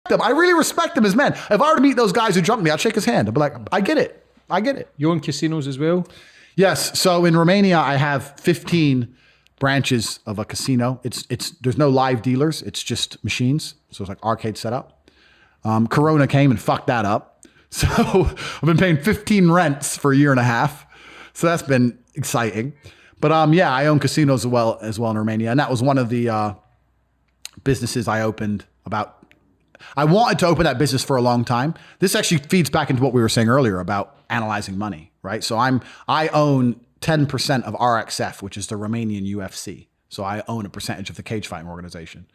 them. I really respect them as men. If I were to meet those guys who jumped me, I'd shake his hand. I'd be like, I get it. I get it. You own casinos as well? Yes. So in Romania, I have 15 branches of a casino. There's no live dealers. It's just machines. So it's like arcade setup. Corona came and fucked that up. So I've been paying 15 rents for a year and a half. So that's been exciting. But yeah, I own casinos as well in Romania. And that was one of the businesses I opened I wanted to open that business for a long time. This actually feeds back into what we were saying earlier about analyzing money, right? So I own 10% of RXF, which is the Romanian UFC. So I own a percentage of the cage fighting organization.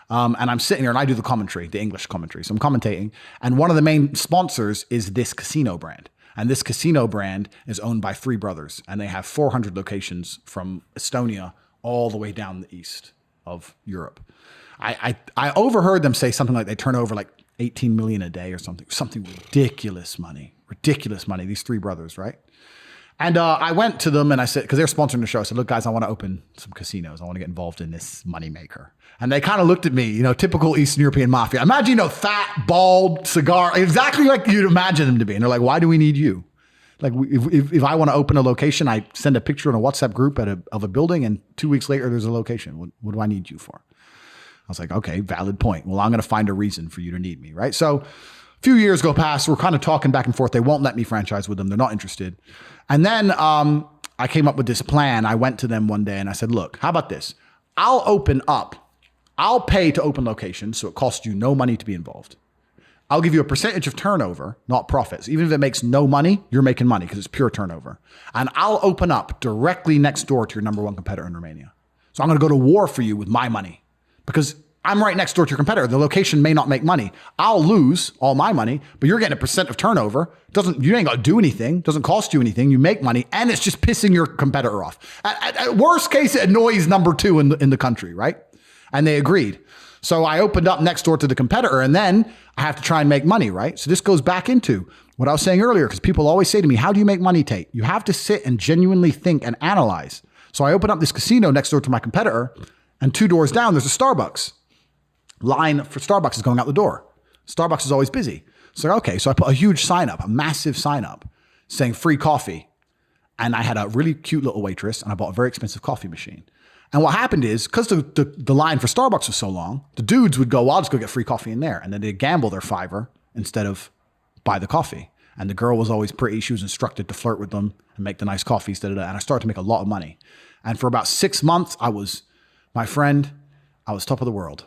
And I'm sitting here and I do the commentary, the English commentary. So I'm commentating. And one of the main sponsors is this casino brand. And this casino brand is owned by three brothers. And they have 400 locations from Estonia all the way down the east of Europe. I overheard them say something like they turn over like 18 million a day or something ridiculous money, these three brothers, right? And I went to them and I said, because they're sponsoring the show, I said, look, guys, I want to open some casinos. I want to get involved in this moneymaker. And they kind of looked at me, typical Eastern European mafia. Imagine, fat, bald, cigar, exactly like you'd imagine them to be. And they're like, why do we need you? Like, if I want to open a location, I send a picture in a WhatsApp group of a building, and 2 weeks later, there's a location. What do I need you for? I was like, okay, valid point. Well, I'm going to find a reason for you to need me, right? So a few years go past. We're kind of talking back and forth. They won't let me franchise with them. They're not interested. And then I came up with this plan. I went to them one day and I said, look, how about this? I'll pay to open locations, so it costs you no money to be involved. I'll give you a percentage of turnover, not profits. Even if it makes no money, you're making money because it's pure turnover. And I'll open up directly next door to your number one competitor in Romania. So I'm going to go to war for you with my money because I'm right next door to your competitor. The location may not make money. I'll lose all my money, but you're getting a percent of turnover. You ain't got to do anything. Doesn't cost you anything. You make money, and it's just pissing your competitor off. At worst case, it annoys number two in the country, right? And they agreed. So I opened up next door to the competitor, and then I have to try and make money, right? So this goes back into what I was saying earlier, because people always say to me, how do you make money, Tate? You have to sit and genuinely think and analyze. So I opened up this casino next door to my competitor, and 2 doors down, there's a Starbucks. Line for Starbucks is going out the door. Starbucks is always busy. So, okay, so I put a huge sign up, a massive sign up saying free coffee. And I had a really cute little waitress, and I bought a very expensive coffee machine. And what happened is, because the line for Starbucks was so long, the dudes would go, well, I'll just go get free coffee in there. And then they'd gamble their $5 instead of buy the coffee. And the girl was always pretty. She was instructed to flirt with them and make the nice coffees. And I started to make a lot of money. And for about 6 months, I was top of the world.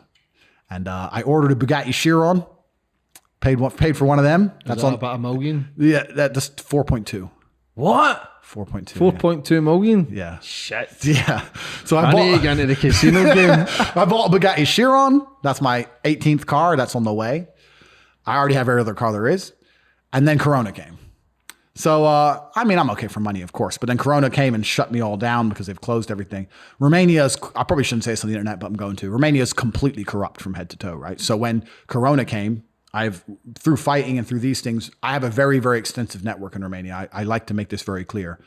And I ordered a Bugatti Chiron, paid for one of them. That's on about $1 million? Yeah, that's 4.2. What? 4.2. 4.2 million? Yeah. Shit. Yeah. So I need to get into the casino game. I bought a Bugatti Chiron. That's my 18th car. That's on the way. I already have every other car there is. And then Corona came. So, I'm okay for money, of course. But then Corona came and shut me all down because they've closed everything. I probably shouldn't say this on the internet, but I'm going to. Romania is completely corrupt from head to toe, right? So when Corona came, through fighting and through these things, I have a very, very extensive network in Romania. I like to make this very clear.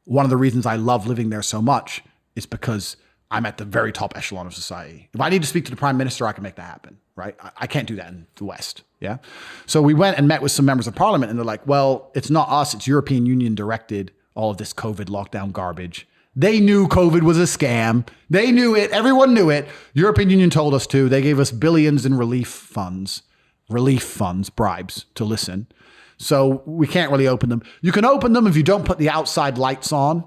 One of the reasons I love living there so much is because I'm at the very top echelon of society. If I need to speak to the prime minister, I can make that happen, right? I can't do that in the West, yeah? So we went and met with some members of parliament, and they're like, well, it's not us, it's European Union directed all of this COVID lockdown garbage. They knew COVID was a scam. They knew it. Everyone knew it. European Union told us to. They gave us billions in relief funds, bribes to listen. So we can't really open them. You can open them if you don't put the outside lights on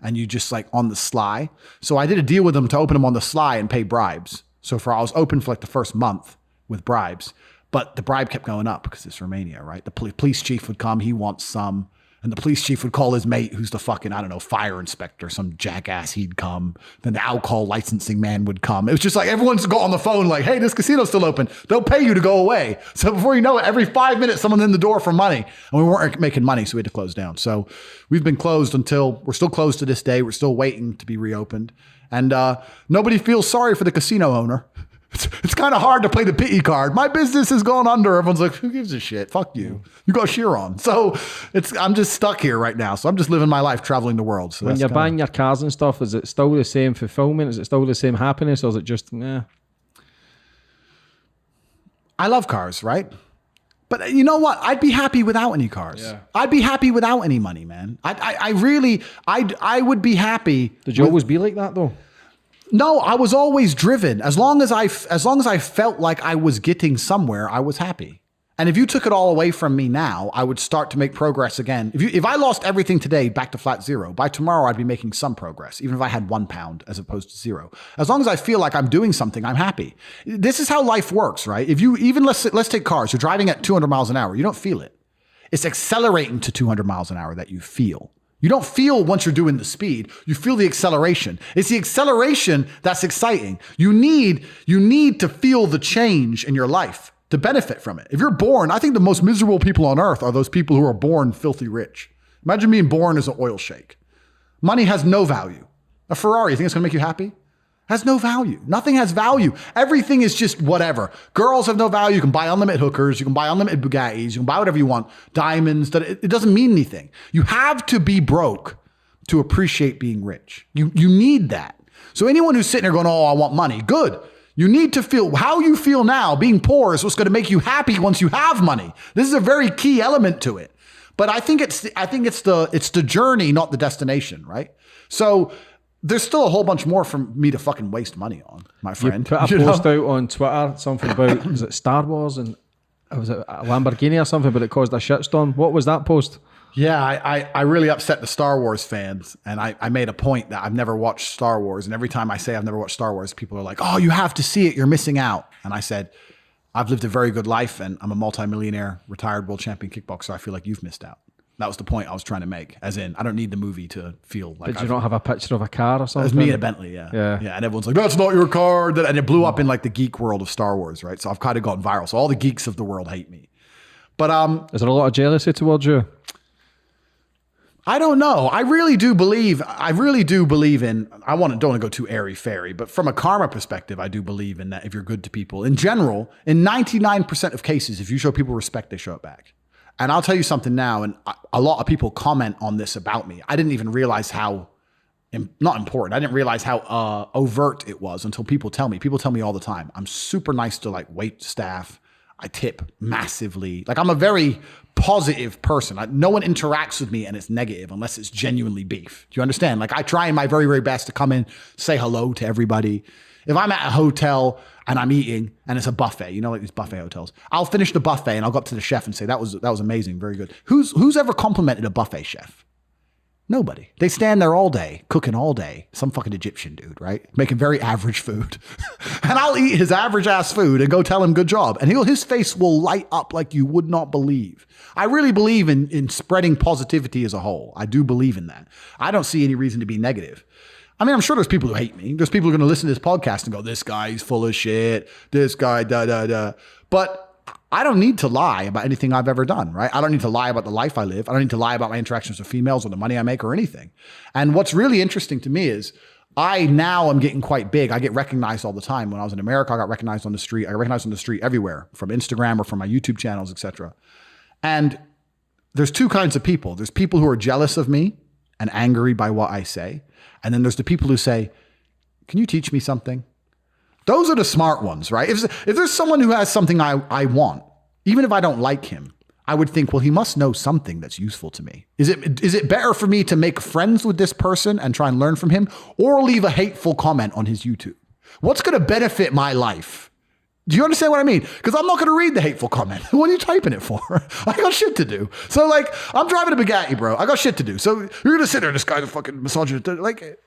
and you just like on the sly. So I did a deal with them to open them on the sly and pay bribes. So I was open for like the first month with bribes, but the bribe kept going up because it's Romania, right? The police chief would come, he wants some. And the police chief would call his mate, who's the fucking, fire inspector, some jackass, he'd come. Then the alcohol licensing man would come. It was just like, everyone's got on the phone like, hey, this casino's still open. They'll pay you to go away. So before you know it, every 5 minutes, someone's in the door for money. And we weren't making money, so we had to close down. So we've been closed we're still closed to this day. We're still waiting to be reopened. And nobody feels sorry for the casino owner. It's kind of hard to play the pity card. My business has gone under. Everyone's like, who gives a shit? Fuck you. You got Chiron. So I'm just stuck here right now. So I'm just living my life traveling the world. So when you're buying your cars and stuff, is it still the same fulfillment? Is it still the same happiness? Or is it just, nah? I love cars, right? But you know what? I'd be happy without any cars. Yeah. I'd be happy without any money, man. I would be happy. Did you always be like that though? No, I was always driven. As long as I felt like I was getting somewhere, I was happy. And if you took it all away from me now, I would start to make progress again. If I lost everything today back to flat zero, by tomorrow I'd be making some progress, even if I had 1 pound as opposed to 0. As long as I feel like I'm doing something, I'm happy. This is how life works, right? If you even let's take cars, you're driving at 200 miles an hour, you don't feel it. It's accelerating to 200 miles an hour that you feel. You don't feel once you're doing the speed, you feel the acceleration. It's the acceleration that's exciting. You need to feel the change in your life to benefit from it. If you're born, I think the most miserable people on earth are those people who are born filthy rich. Imagine being born as an oil sheik. Money has no value. A Ferrari, you think it's gonna make you happy? Has no value. Nothing has value. Everything is just whatever. Girls have no value. You can buy unlimited hookers. You can buy unlimited Bugattis. You can buy whatever you want. Diamonds. It doesn't mean anything. You have to be broke to appreciate being rich. You need that. So anyone who's sitting there going, oh, I want money, good. You need to feel how you feel now. Being poor is what's going to make you happy once you have money. This is a very key element to it. But I think it's the journey, not the destination, right? So there's still a whole bunch more for me to fucking waste money on, my friend. You put a post out on Twitter, something about, was it Star Wars and was it a Lamborghini or something, but it caused a shitstorm. What was that post? Yeah, I really upset the Star Wars fans, and I made a point that I've never watched Star Wars, and every time I say I've never watched Star Wars, people are like, oh, you have to see it, you're missing out. And I said, I've lived a very good life, and I'm a multimillionaire, retired world champion kickboxer. I feel like you've missed out. That was the point I was trying to make, as in, I don't need the movie to feel like. Did you not have a picture of a car or something? It was me in a Bentley, yeah. And everyone's like, that's not your car. And it blew up in like the geek world of Star Wars, right? So I've kind of gotten viral. So all the geeks of the world hate me. But is there a lot of jealousy towards you? I don't know. I really do believe in, don't want to go too airy-fairy, but from a karma perspective, I do believe in that if you're good to people, in general, in 99% of cases, if you show people respect, they show it back. And I'll tell you something now, and a lot of people comment on this about me. I didn't even realize how, not important, I didn't realize how overt it was until people tell me. People tell me all the time. I'm super nice to like wait staff. I tip massively. Like I'm a very positive person. No one interacts with me and it's negative unless it's genuinely beef. Do you understand? Like I try my very, very best to come in, say hello to everybody. If I'm at a hotel and I'm eating and it's a buffet, you know, like these buffet hotels, I'll finish the buffet and I'll go up to the chef and say, that was amazing. Very good. Who's ever complimented a buffet chef? Nobody. They stand there all day, cooking all day. Some fucking Egyptian dude, right? Making very average food. And I'll eat his average ass food and go tell him good job. And his face will light up like you would not believe. I really believe in spreading positivity as a whole. I do believe in that. I don't see any reason to be negative. I mean, I'm sure there's people who hate me. There's people who are going to listen to this podcast and go, this guy's full of shit. This guy, da. But I don't need to lie about anything I've ever done, right? I don't need to lie about the life I live. I don't need to lie about my interactions with females or the money I make or anything. And what's really interesting to me is I now am getting quite big. I get recognized all the time. When I was in America, I got recognized on the street. I got recognized on the street everywhere, from Instagram or from my YouTube channels, etc. And there's two kinds of people. There's people who are jealous of me and angry by what I say. And then there's the people who say, can you teach me something? Those are the smart ones, right? If there's someone who has something I want, even if I don't like him, I would think, well, he must know something that's useful to me. Is it better for me to make friends with this person and try and learn from him, or leave a hateful comment on his YouTube? What's going to benefit my life? Do you understand what I mean? Because I'm not going to read the hateful comment. What are you typing it for? I got shit to do. So like, I'm driving a Bugatti, bro. I got shit to do. So you're going to sit there, this guy's a fucking misogynist. Like,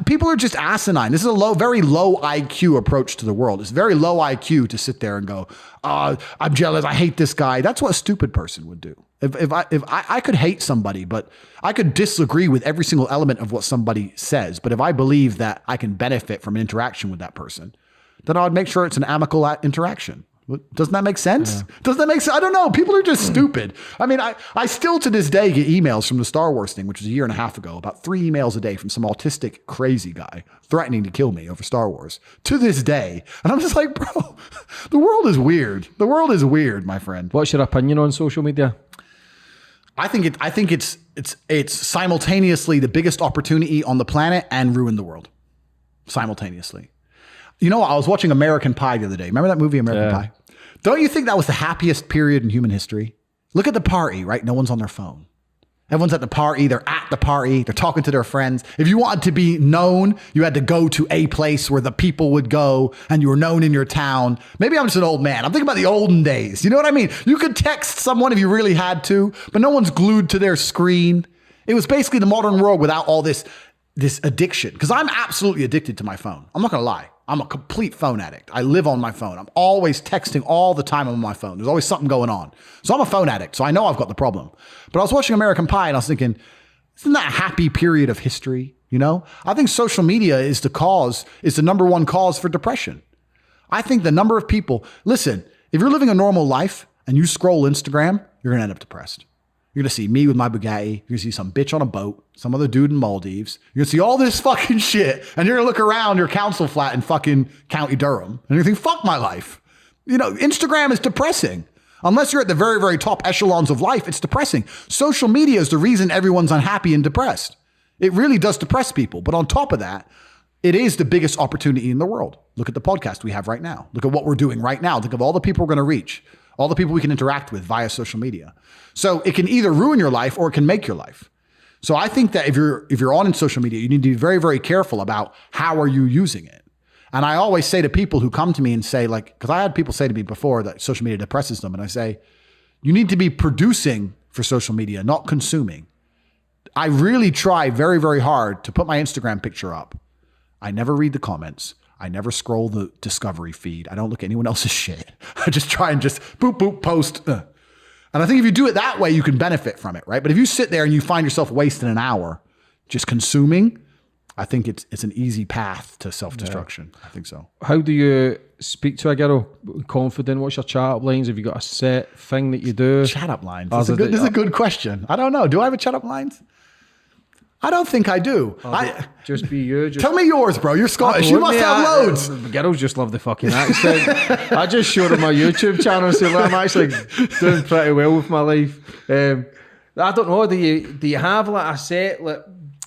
people are just asinine. This is a very low IQ approach to the world. It's very low IQ to sit there and go, I'm jealous. I hate this guy. That's what a stupid person would do. If I could hate somebody, but I could disagree with every single element of what somebody says. But if I believe that I can benefit from an interaction with that person, then I would make sure it's an amicable interaction. Doesn't that make sense? Yeah. Doesn't that make sense? I don't know. People are just stupid. I mean, I still to this day get emails from the Star Wars thing, which was a year and a half ago, about 3 emails a day from some autistic, crazy guy threatening to kill me over Star Wars to this day. And I'm just like, bro, the world is weird. The world is weird, my friend. What's your opinion on social media? I think it's simultaneously the biggest opportunity on the planet and ruin the world simultaneously. You know, I was watching American Pie the other day. Remember that movie, American Pie? Don't you think that was the happiest period in human history? Look at the party, right? No one's on their phone. Everyone's at the party. They're at the party. They're talking to their friends. If you wanted to be known, you had to go to a place where the people would go and you were known in your town. Maybe I'm just an old man. I'm thinking about the olden days. You know what I mean? You could text someone if you really had to, but no one's glued to their screen. It was basically the modern world without all this addiction. Because I'm absolutely addicted to my phone. I'm not going to lie. I'm a complete phone addict. I live on my phone. I'm always texting all the time on my phone. There's always something going on. So I'm a phone addict. So I know I've got the problem. But I was watching American Pie and I was thinking, isn't that a happy period of history? You know, I think social media is the number one cause for depression. I think the number of people, listen, if you're living a normal life and you scroll Instagram, you're going to end up depressed. You're going to see me with my Bugatti. You're going to see some bitch on a boat, some other dude in Maldives. You're going to see all this fucking shit. And you're going to look around your council flat in fucking County Durham. And you think, fuck my life. You know, Instagram is depressing. Unless you're at the very, very top echelons of life, it's depressing. Social media is the reason everyone's unhappy and depressed. It really does depress people. But on top of that, it is the biggest opportunity in the world. Look at the podcast we have right now. Look at what we're doing right now. Think of all the people we're going to reach, all the people we can interact with via social media. So it can either ruin your life or it can make your life. So I think that if you're on social media, you need to be very, very careful about how are you using it. And I always say to people who come to me and say, like, because I had people say to me before that social media depresses them, and I say, you need to be producing for social media, not consuming. I really try very, very hard to put my Instagram picture up. I never read the comments. I never scroll the discovery feed. I don't look at anyone else's shit. I just try and just boop, boop, post. And I think if you do it that way, you can benefit from it, right? But if you sit there and you find yourself wasting an hour just consuming, I think it's an easy path to self-destruction. Yeah. I think so. How do you speak to a girl? Confident? What's your chat-up lines? Have you got a set thing that you do? Chat-up lines? This is a good question. I don't know. Do I have a chat-up lines? I don't think I do. Just be you. Tell me yours, bro. You're Scottish. You must have loads. Girls just love the fucking accent. I just showed them my YouTube channel and said, I'm actually doing pretty well with my life. I don't know. Do you have like a set, like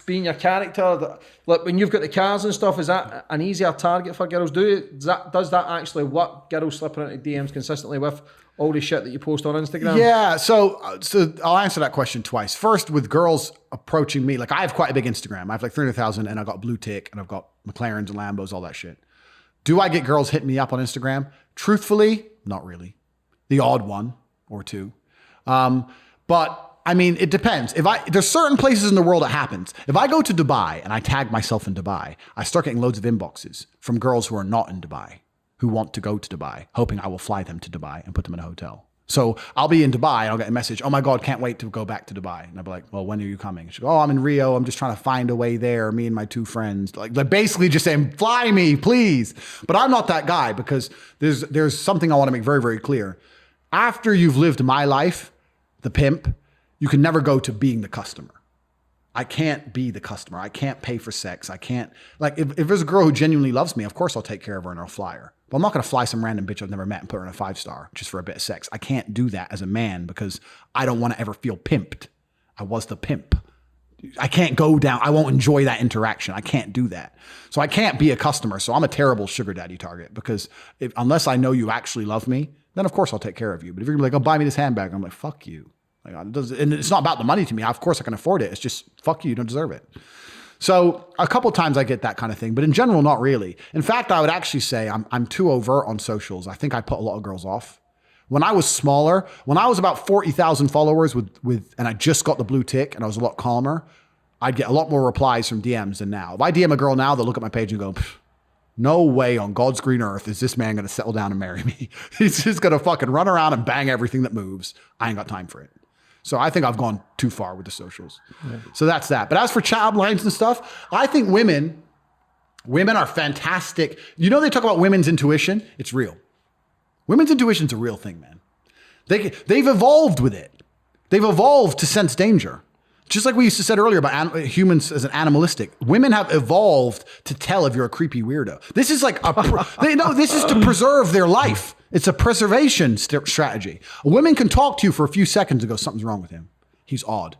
being your character? Like when you've got the cars and stuff, is that an easier target for girls? Does that actually work? Girls slipping into DMs consistently with all the shit that you post on Instagram? Yeah, so I'll answer that question twice. First, with girls approaching me, like I have quite a big Instagram. I have like 300,000 and I've got blue tick and I've got McLarens and Lambos, all that shit. Do I get girls hitting me up on Instagram? Truthfully, not really. The odd one or two. But I mean, it depends. There's certain places in the world it happens. If I go to Dubai and I tag myself in Dubai, I start getting loads of inboxes from girls who are not in Dubai, who want to go to Dubai, hoping I will fly them to Dubai and put them in a hotel. So I'll be in Dubai and I'll get a message, oh my God, can't wait to go back to Dubai. And I'll be like, well, when are you coming? She'll go, oh, I'm in Rio. I'm just trying to find a way there, me and my two friends. Like basically just saying, fly me, please. But I'm not that guy because there's something I want to make very, very clear. After you've lived my life, the pimp, you can never go to being the customer. I can't be the customer. I can't pay for sex. I can't, like, if there's a girl who genuinely loves me, of course I'll take care of her and I'll fly her. But I'm not going to fly some random bitch I've never met and put her in a 5-star just for a bit of sex. I can't do that as a man because I don't want to ever feel pimped. I was the pimp. I can't go down. I won't enjoy that interaction. I can't do that. So I can't be a customer. So I'm a terrible sugar daddy target because unless I know you actually love me, then of course I'll take care of you. But if you're like, oh, buy me this handbag, I'm like, fuck you. Like, and it's not about the money to me. Of course I can afford it. It's just, fuck you don't deserve it. So a couple times I get that kind of thing, but in general, not really. In fact, I would actually say I'm too overt on socials. I think I put a lot of girls off. When I was smaller, when I was about 40,000 followers and I just got the blue tick and I was a lot calmer, I'd get a lot more replies from DMs than now. If I DM a girl now, they'll look at my page and go, no way on God's green earth is this man going to settle down and marry me. He's just going to fucking run around and bang everything that moves. I ain't got time for it. So I think I've gone too far with the socials. Yeah. So that's that. But as for chat lines and stuff, I think women are fantastic. You know, they talk about women's intuition. It's real. Women's intuition's a real thing, man. They've evolved with it. They've evolved to sense danger. Just like we used to said earlier about humans as an animalistic. Women have evolved to tell if you're a creepy weirdo. This is like this is to preserve their life. It's a preservation strategy. Women can talk to you for a few seconds and go, something's wrong with him. He's odd.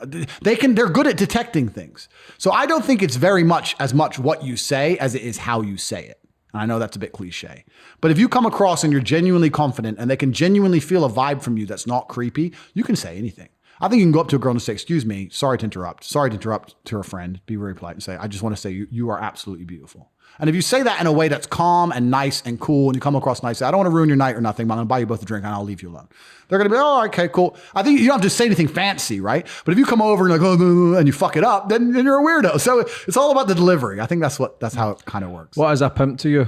They're good at detecting things. So I don't think it's very much as much what you say as it is how you say it. And I know that's a bit cliche. But if you come across and you're genuinely confident and they can genuinely feel a vibe from you that's not creepy, you can say anything. I think you can go up to a girl and say, excuse me, sorry to interrupt to her friend, be very polite and say, I just want to say you are absolutely beautiful. And if you say that in a way that's calm and nice and cool and you come across nice, I don't want to ruin your night or nothing, but I'm going to buy you both a drink and I'll leave you alone. They're going to be, oh, okay, cool. I think you don't have to say anything fancy, right? But if you come over and like, oh, and you fuck it up, then you're a weirdo. So it's all about the delivery. I think that's how it kind of works. What is a pimp to you?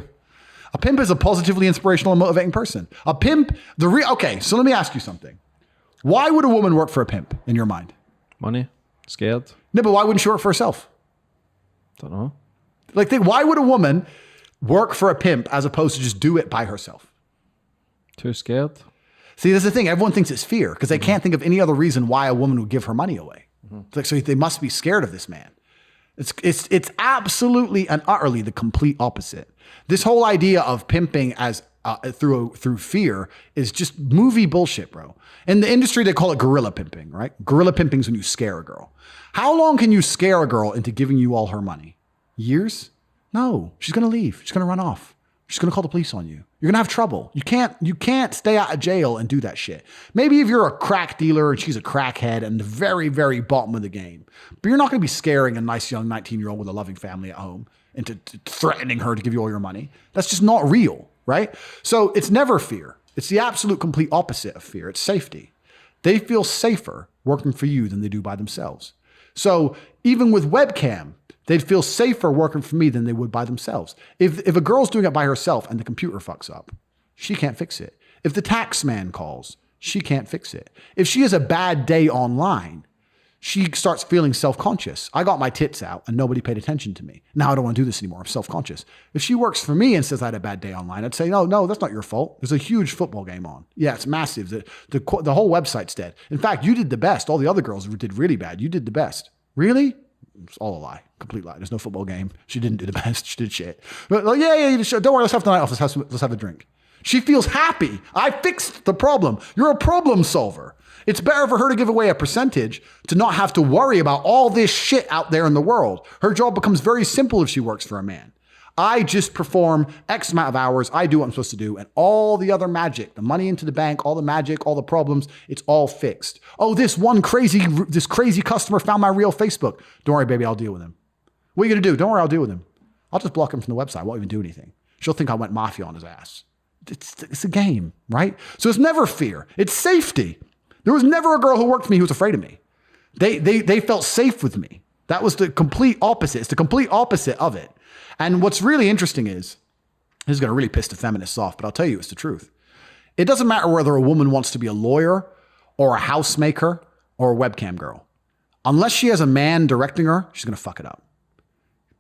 A pimp is a positively inspirational and motivating person. A pimp, okay, so let me ask you something. Why would a woman work for a pimp in your mind? Money? Scared? No, but why wouldn't she work for herself? Don't know. Like, why would a woman work for a pimp as opposed to just do it by herself? Too scared? See, that's the thing. Everyone thinks it's fear because they can't think of any other reason why a woman would give her money away. Like, so they must be scared of this man. It's absolutely and utterly the complete opposite. This whole idea of pimping as through fear is just movie bullshit, bro. In the industry, they call it gorilla pimping, right? Gorilla pimping is when you scare a girl. How long can you scare a girl into giving you all her money? Years? No, she's going to leave. She's going to run off. She's going to call the police on you. You're going to have trouble. You can't stay out of jail and do that shit. Maybe if you're a crack dealer and she's a crackhead and the very, very bottom of the game, but you're not going to be scaring a nice young 19-year-old with a loving family at home into threatening her to give you all your money. That's just not real, right? So it's never fear. It's the absolute complete opposite of fear. It's safety. They feel safer working for you than they do by themselves. So even with webcam, they'd feel safer working for me than they would by themselves. If a girl's doing it by herself and the computer fucks up, she can't fix it. If the tax man calls, she can't fix it. If she has a bad day online, she starts feeling self-conscious. I got my tits out and nobody paid attention to me. Now I don't want to do this anymore. I'm self-conscious. If she works for me and says I had a bad day online, I'd say, no, that's not your fault. There's a huge football game on. Yeah, it's massive. The whole website's dead. In fact, you did the best. All the other girls did really bad. You did the best. Really? It's all a lie. Complete lie. There's no football game. She didn't do the best. She did shit. But like, yeah, don't worry. Let's have the night off. Let's have a drink. She feels happy. I fixed the problem. You're a problem solver. It's better for her to give away a percentage to not have to worry about all this shit out there in the world. Her job becomes very simple if she works for a man. I just perform X amount of hours. I do what I'm supposed to do. And all the other magic, the money into the bank, all the magic, all the problems, it's all fixed. Oh, this crazy customer found my real Facebook. Don't worry, baby, I'll deal with him. What are you going to do? Don't worry, I'll deal with him. I'll just block him from the website. I won't even do anything. She'll think I went mafia on his ass. It's a game, right? So it's never fear. It's safety. There was never a girl who worked for me who was afraid of me. They felt safe with me. That was the complete opposite. It's the complete opposite of it. And what's really interesting is, this is going to really piss the feminists off, but I'll tell you it's the truth. It doesn't matter whether a woman wants to be a lawyer or a housemaker or a webcam girl. Unless she has a man directing her, she's going to fuck it up.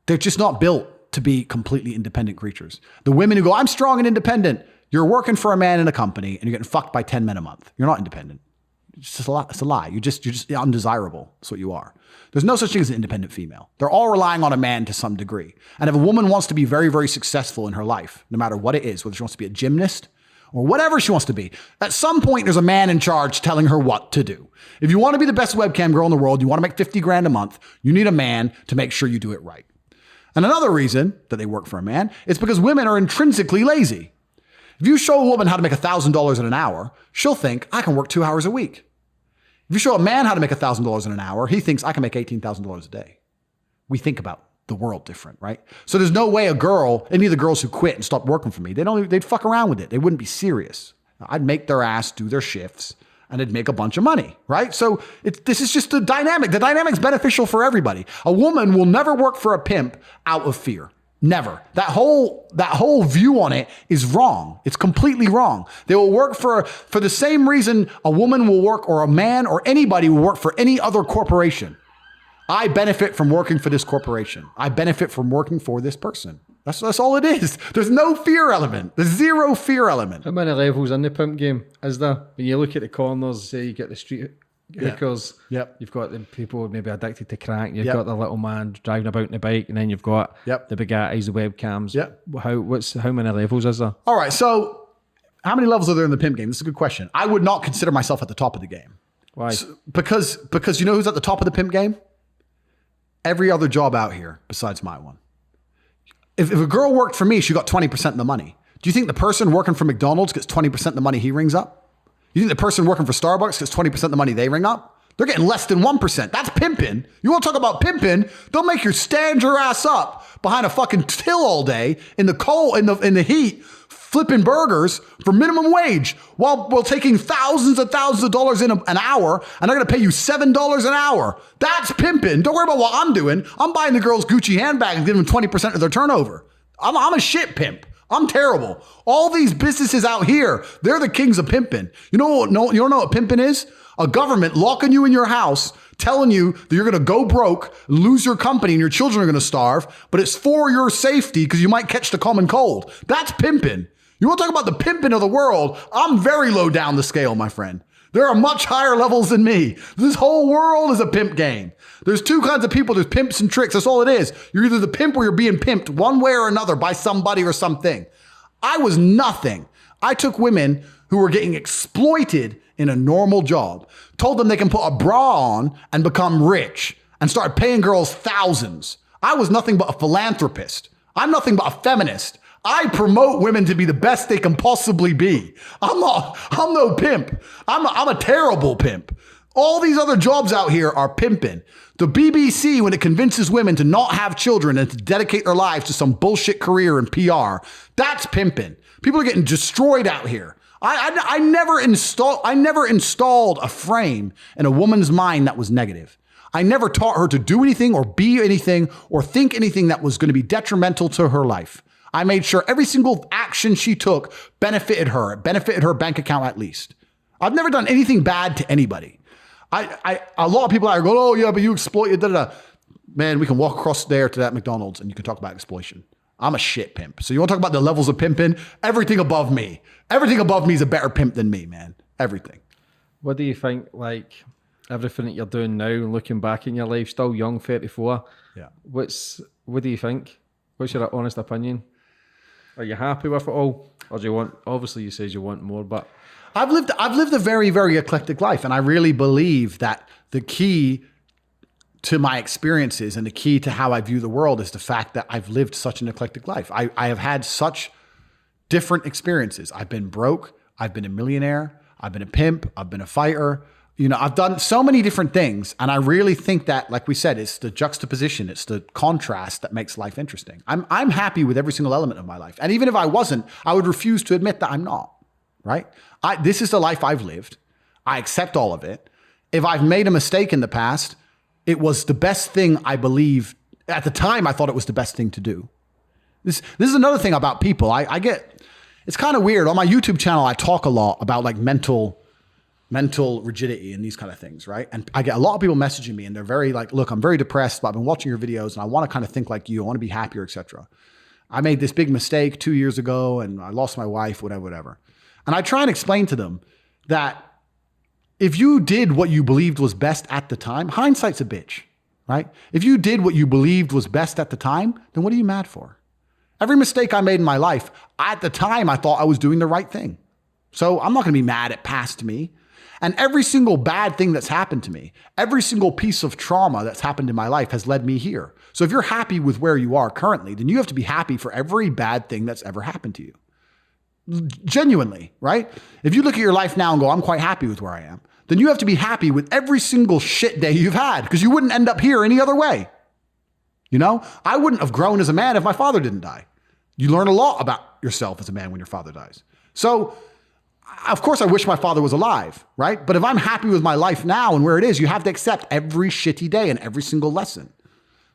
They're just not built to be completely independent creatures. The women who go, I'm strong and independent. You're working for a man in a company and you're getting fucked by 10 men a month. You're not independent. It's just a lie. It's a lie. You're just undesirable. That's what you are. There's no such thing as an independent female. They're all relying on a man to some degree. And if a woman wants to be very, very successful in her life, no matter what it is, whether she wants to be a gymnast or whatever she wants to be, at some point there's a man in charge telling her what to do. If you want to be the best webcam girl in the world, you want to make 50 grand a month, you need a man to make sure you do it right. And another reason that they work for a man is because women are intrinsically lazy. If you show a woman how to make $1,000 in an hour, she'll think, I can work 2 hours a week. If you show a man how to make $1,000 in an hour, he thinks I can make $18,000 a day. We think about the world different, right? So there's no way any of the girls who quit and stopped working for me, they'd fuck around with it. They wouldn't be serious. I'd make their ass do their shifts and it'd make a bunch of money, right? So this is just the dynamic. The dynamic's beneficial for everybody. A woman will never work for a pimp out of fear. Never. That whole view on it is wrong. It's completely wrong. They will work for the same reason a woman will work, or a man or anybody will work for any other corporation. I benefit from working for this corporation. I benefit from working for this person. That's all it is. There's no fear element. There's zero fear element. How many levels in the pimp game is there? When you look at the corners, say you get the street hookers, Yep. You've got the people maybe addicted to crack, you've got the little man driving about in the bike, and then you've got the Bugattis, the webcams. How many levels is there? All right, so how many levels are there in the pimp game? This is a good question. I would not consider myself at the top of the game. Why? Because you know who's at the top of the pimp game? Every other job out here besides my one. if a girl worked for me, she got 20% of the money. Do you think the person working for McDonald's gets 20% of the money he rings up? You think the person working for Starbucks gets 20% of the money they ring up? They're getting less than 1%. That's pimping. You want to talk about pimping? They'll make you stand your ass up behind a fucking till all day in the cold, in the heat, flipping burgers for minimum wage while taking thousands of dollars in an hour, and they're going to pay you $7 an hour. That's pimping. Don't worry about what I'm doing. I'm buying the girls Gucci handbags and giving them 20% of their turnover. I'm a shit pimp. I'm terrible. All these businesses out here, they're the kings of pimping. You don't know what pimping is? A government locking you in your house, telling you that you're going to go broke, lose your company, and your children are going to starve, but it's for your safety because you might catch the common cold. That's pimping. You want to talk about the pimping of the world? I'm very low down the scale, my friend. There are much higher levels than me. This whole world is a pimp game. There's two kinds of people. There's pimps and tricks. That's all it is. You're either the pimp or you're being pimped one way or another by somebody or something. I was nothing. I took women who were getting exploited in a normal job, told them they can put a bra on and become rich, and started paying girls thousands. I was nothing but a philanthropist. I'm nothing but a feminist. I promote women to be the best they can possibly be. I'm no pimp. I'm a terrible pimp. All these other jobs out here are pimping. The BBC, when it convinces women to not have children and to dedicate their lives to some bullshit career in PR, that's pimping. People are getting destroyed out here. I never installed a frame in a woman's mind that was negative. I never taught her to do anything or be anything or think anything that was going to be detrimental to her life. I made sure every single action she took benefited her. It benefited her bank account at least. I've never done anything bad to anybody. A lot of people out here go, oh yeah, but you exploit it. Man, we can walk across there to that McDonald's and you can talk about exploitation. I'm a shit pimp. So you want to talk about the levels of pimping? Everything above me is a better pimp than me, man. Everything. What do you think, like, everything that you're doing now and looking back in your life, still young, 34? Yeah. What do you think? What's your honest opinion? Are you happy with it all? Or do you want, obviously you say you want more, but... I've lived a very, very eclectic life. And I really believe that the key to my experiences and the key to how I view the world is the fact that I've lived such an eclectic life. I have had such different experiences. I've been broke. I've been a millionaire. I've been a pimp. I've been a fighter. You know, I've done so many different things. And I really think that, like we said, it's the juxtaposition. It's the contrast that makes life interesting. I'm happy with every single element of my life. And even if I wasn't, I would refuse to admit that I'm not, right? This is the life I've lived. I accept all of it. If I've made a mistake in the past, it was the best thing I believe. At the time, I thought it was the best thing to do. This is another thing about people. I get, it's kind of weird. On my YouTube channel, I talk a lot about like mental rigidity and these kind of things, right? And I get a lot of people messaging me and they're very like, look, I'm very depressed, but I've been watching your videos and I want to kind of think like you. I want to be happier, etc. I made this big mistake 2 years ago and I lost my wife, whatever. And I try and explain to them that if you did what you believed was best at the time, hindsight's a bitch, right? If you did what you believed was best at the time, then what are you mad for? Every mistake I made in my life, at the time, I thought I was doing the right thing. So I'm not going to be mad at past me. And every single bad thing that's happened to me, every single piece of trauma that's happened in my life has led me here. So if you're happy with where you are currently, then you have to be happy for every bad thing that's ever happened to you. Genuinely, right? If you look at your life now and go, I'm quite happy with where I am, then you have to be happy with every single shit day you've had because you wouldn't end up here any other way. You know, I wouldn't have grown as a man if my father didn't die. You learn a lot about yourself as a man when your father dies. So, of course, I wish my father was alive, right? But if I'm happy with my life now and where it is, you have to accept every shitty day and every single lesson.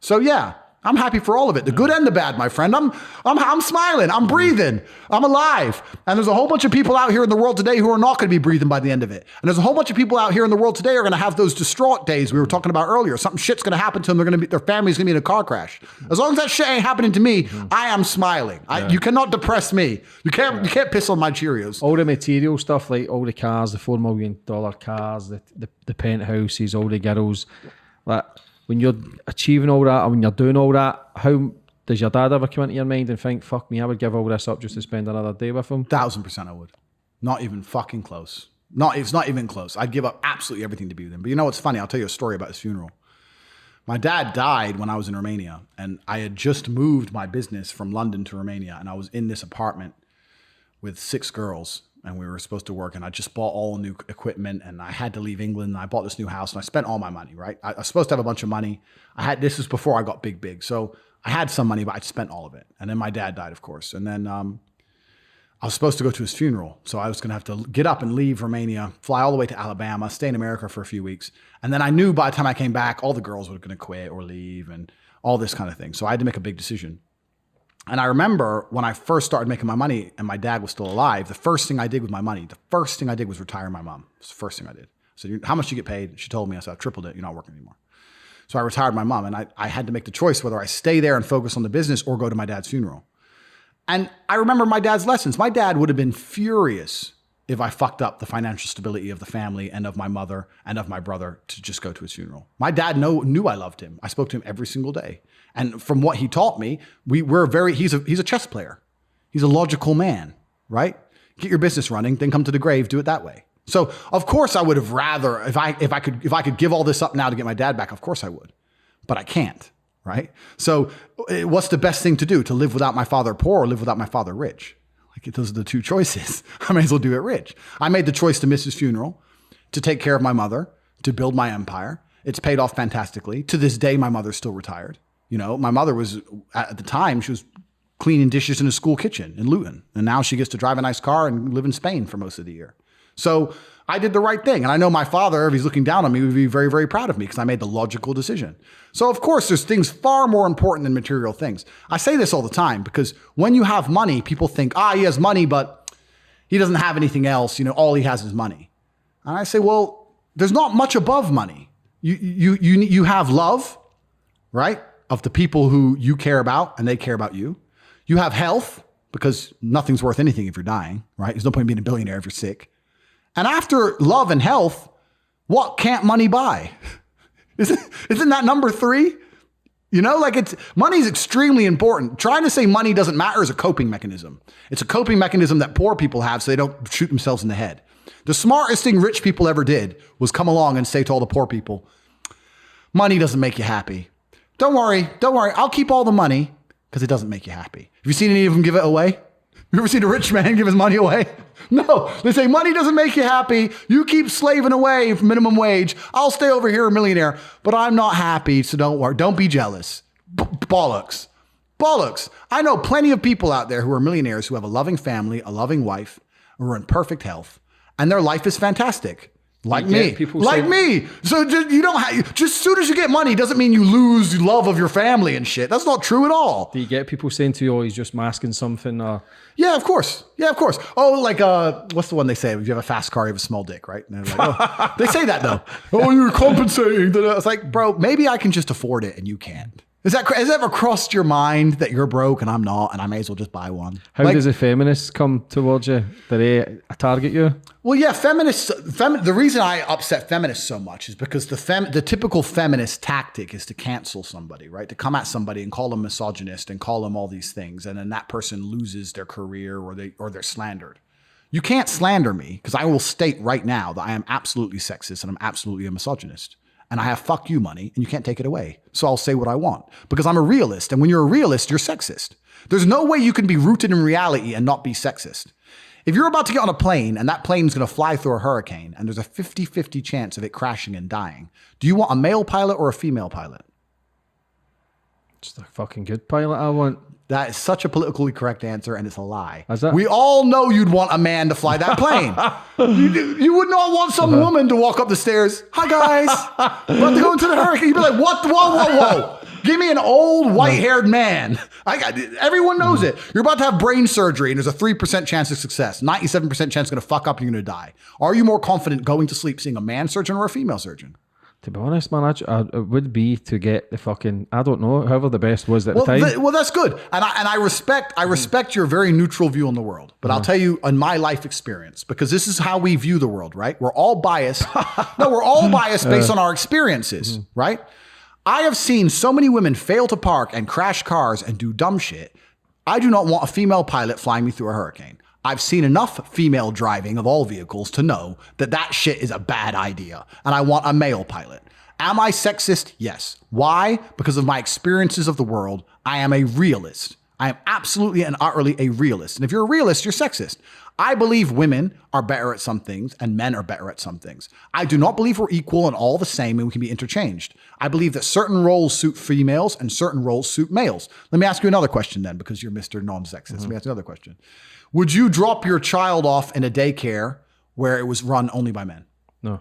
So, yeah. I'm happy for all of it, the good and the bad, my friend. I'm smiling. I'm breathing. I'm alive. And there's a whole bunch of people out here in the world today who are not going to be breathing by the end of it. And there's a whole bunch of people out here in the world today who are going to have those distraught days we were talking about earlier. Something shit's going to happen to them. Their family's going to be in a car crash. As long as that shit ain't happening to me, I am smiling. You cannot depress me. You can't piss on my Cheerios. All the material stuff, like all the cars, the $4 million cars, the penthouses, all the girls, like. When you're achieving all that and when you're doing all that, how does your dad ever come into your mind and think, fuck me, I would give all this up just to spend another day with him? 1000% I would. Not even fucking close. It's not even close. I'd give up absolutely everything to be with him. But you know what's funny? I'll tell you a story about his funeral. My dad died when I was in Romania, and I had just moved my business from London to Romania, and I was in this apartment with 6 girls, and we were supposed to work, and I just bought all new equipment, and I had to leave England, and I bought this new house, and I spent all my money, right? I was supposed to have a bunch of money. This was before I got big. So I had some money, but I spent all of it. And then my dad died, of course. And then I was supposed to go to his funeral. So I was going to have to get up and leave Romania, fly all the way to Alabama, stay in America for a few weeks. And then I knew by the time I came back, all the girls were going to quit or leave and all this kind of thing. So I had to make a big decision. And I remember when I first started making my money and my dad was still alive, the first thing I did with my money, was retire my mom. It's the first thing I did. So how much do you get paid? She told me. I said, I've tripled it. You're not working anymore. So I retired my mom, and I had to make the choice whether I stay there and focus on the business or go to my dad's funeral. And I remember my dad's lessons. My dad would have been furious if I fucked up the financial stability of the family and of my mother and of my brother to just go to his funeral. My dad knew I loved him. I spoke to him every single day. And from what he taught me, he's a chess player. He's a logical man, right? Get your business running, then come to the grave, do it that way. So of course I would have rather, if I could give all this up now to get my dad back, of course I would, but I can't. Right? So what's the best thing to do? To live without my father poor or live without my father rich? Like, those are the two choices. I may as well do it rich. I made the choice to miss his funeral, to take care of my mother, to build my empire. It's paid off fantastically. To this day, my mother's still retired. You know, my mother was, at the time, she was cleaning dishes in a school kitchen in Luton. And now she gets to drive a nice car and live in Spain for most of the year. So I did the right thing. And I know my father, if he's looking down on me, would be very, very proud of me because I made the logical decision. So of course, there's things far more important than material things. I say this all the time because when you have money, people think, he has money, but he doesn't have anything else. You know, all he has is money. And I say, well, there's not much above money. You have love, right? Of the people who you care about and they care about you. You have health because nothing's worth anything if you're dying, right? There's no point in being a billionaire if you're sick. And after love and health, what can't money buy? Isn't that number 3? You know, like money's extremely important. Trying to say money doesn't matter is a coping mechanism. It's a coping mechanism that poor people have so they don't shoot themselves in the head. The smartest thing rich people ever did was come along and say to all the poor people, money doesn't make you happy. Don't worry. I'll keep all the money because it doesn't make you happy. Have you seen any of them give it away? You ever seen a rich man give his money away? No. They say, money doesn't make you happy. You keep slaving away for minimum wage. I'll stay over here a millionaire, but I'm not happy, so don't worry. Don't be jealous. Bollocks. I know plenty of people out there who are millionaires who have a loving family, a loving wife, who are in perfect health, and their life is fantastic. Like me. So you don't have, just as soon as you get money doesn't mean you lose love of your family and shit. That's not true at all. Do you get people saying to you, he's just masking something? Or... Yeah, of course. Oh, like, what's the one they say? If you have a fast car, you have a small dick, right? And they're like, they say that though. You're compensating. It's like, bro, maybe I can just afford it and you can't. Has that ever crossed your mind that you're broke and I'm not, and I may as well just buy one? How does a feminist come towards you? Do they target you? Well, yeah, the reason I upset feminists so much is because the typical feminist tactic is to cancel somebody, right? To come at somebody and call them misogynist and call them all these things, and then that person loses their career or they're slandered. You can't slander me because I will state right now that I am absolutely sexist and I'm absolutely a misogynist. And I have fuck you money and you can't take it away. So I'll say what I want because I'm a realist. And when you're a realist, you're sexist. There's no way you can be rooted in reality and not be sexist. If you're about to get on a plane and that plane is going to fly through a hurricane and there's a 50-50 chance of it crashing and dying, do you want a male pilot or a female pilot? Just a fucking good pilot I want. That is such a politically correct answer, and it's a lie. Is that? We all know you'd want a man to fly that plane. You would not want some woman to walk up the stairs. Hi, guys. About to go into the hurricane. You'd be like, what? Whoa. Give me an old white-haired man. Everyone knows it. You're about to have brain surgery, and there's a 3% chance of success. 97% chance you're going to fuck up and you're going to die. Are you more confident going to sleep seeing a man surgeon or a female surgeon? To be honest, man, it would be to get the fucking, I don't know, whoever the best was at the time. Well, that's good. And I respect your very neutral view on the world. But I'll tell you in my life experience, because this is how we view the world, right? We're all biased. We're all biased based on our experiences, right? I have seen so many women fail to park and crash cars and do dumb shit. I do not want a female pilot flying me through a hurricane. I've seen enough female driving of all vehicles to know that shit is a bad idea. And I want a male pilot. Am I sexist? Yes. Why? Because of my experiences of the world. I am a realist. I am absolutely and utterly a realist. And if you're a realist, you're sexist. I believe women are better at some things and men are better at some things. I do not believe we're equal and all the same and we can be interchanged. I believe that certain roles suit females and certain roles suit males. Let me ask you another question then, because you're Mr. Non-sexist. Let me ask you another question. Would you drop your child off in a daycare where it was run only by men? No.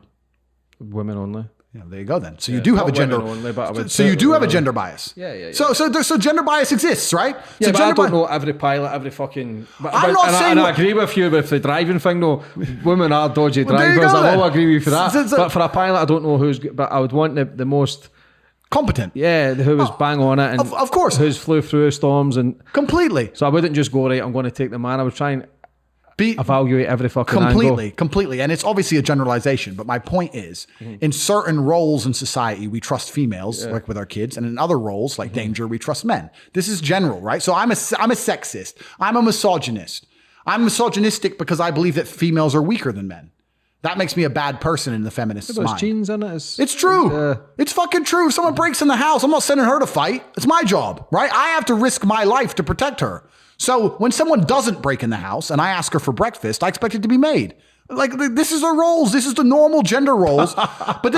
Women only. Yeah, there you go then. So you do have a gender. Only, but so you do have a gender bias. Yeah. So gender bias exists, right? Yeah, so but I don't know every pilot, every fucking. I'm not saying. I agree with you with the driving thing, though. Women are dodgy drivers. I'll agree with you for that. But for a pilot, I don't know who's. But I would want the most competent. Yeah, who was bang on it, and of course, who's flew through storms and completely. So I wouldn't just go right. I'm going to take the man. I would try and evaluate every fucking angle. Completely. And it's obviously a generalization, but my point is in certain roles in society, we trust females, like with our kids, and in other roles, like danger, we trust men. This is general, right? So I'm a sexist. I'm a misogynist. I'm misogynistic because I believe that females are weaker than men. That makes me a bad person in the feminist's mind. Genes in it. It's true. It's fucking true. If someone breaks in the house, I'm not sending her to fight. It's my job, right? I have to risk my life to protect her. So when someone doesn't break in the house and I ask her for breakfast, I expect it to be made. Like, this is the roles. This is the normal gender roles. but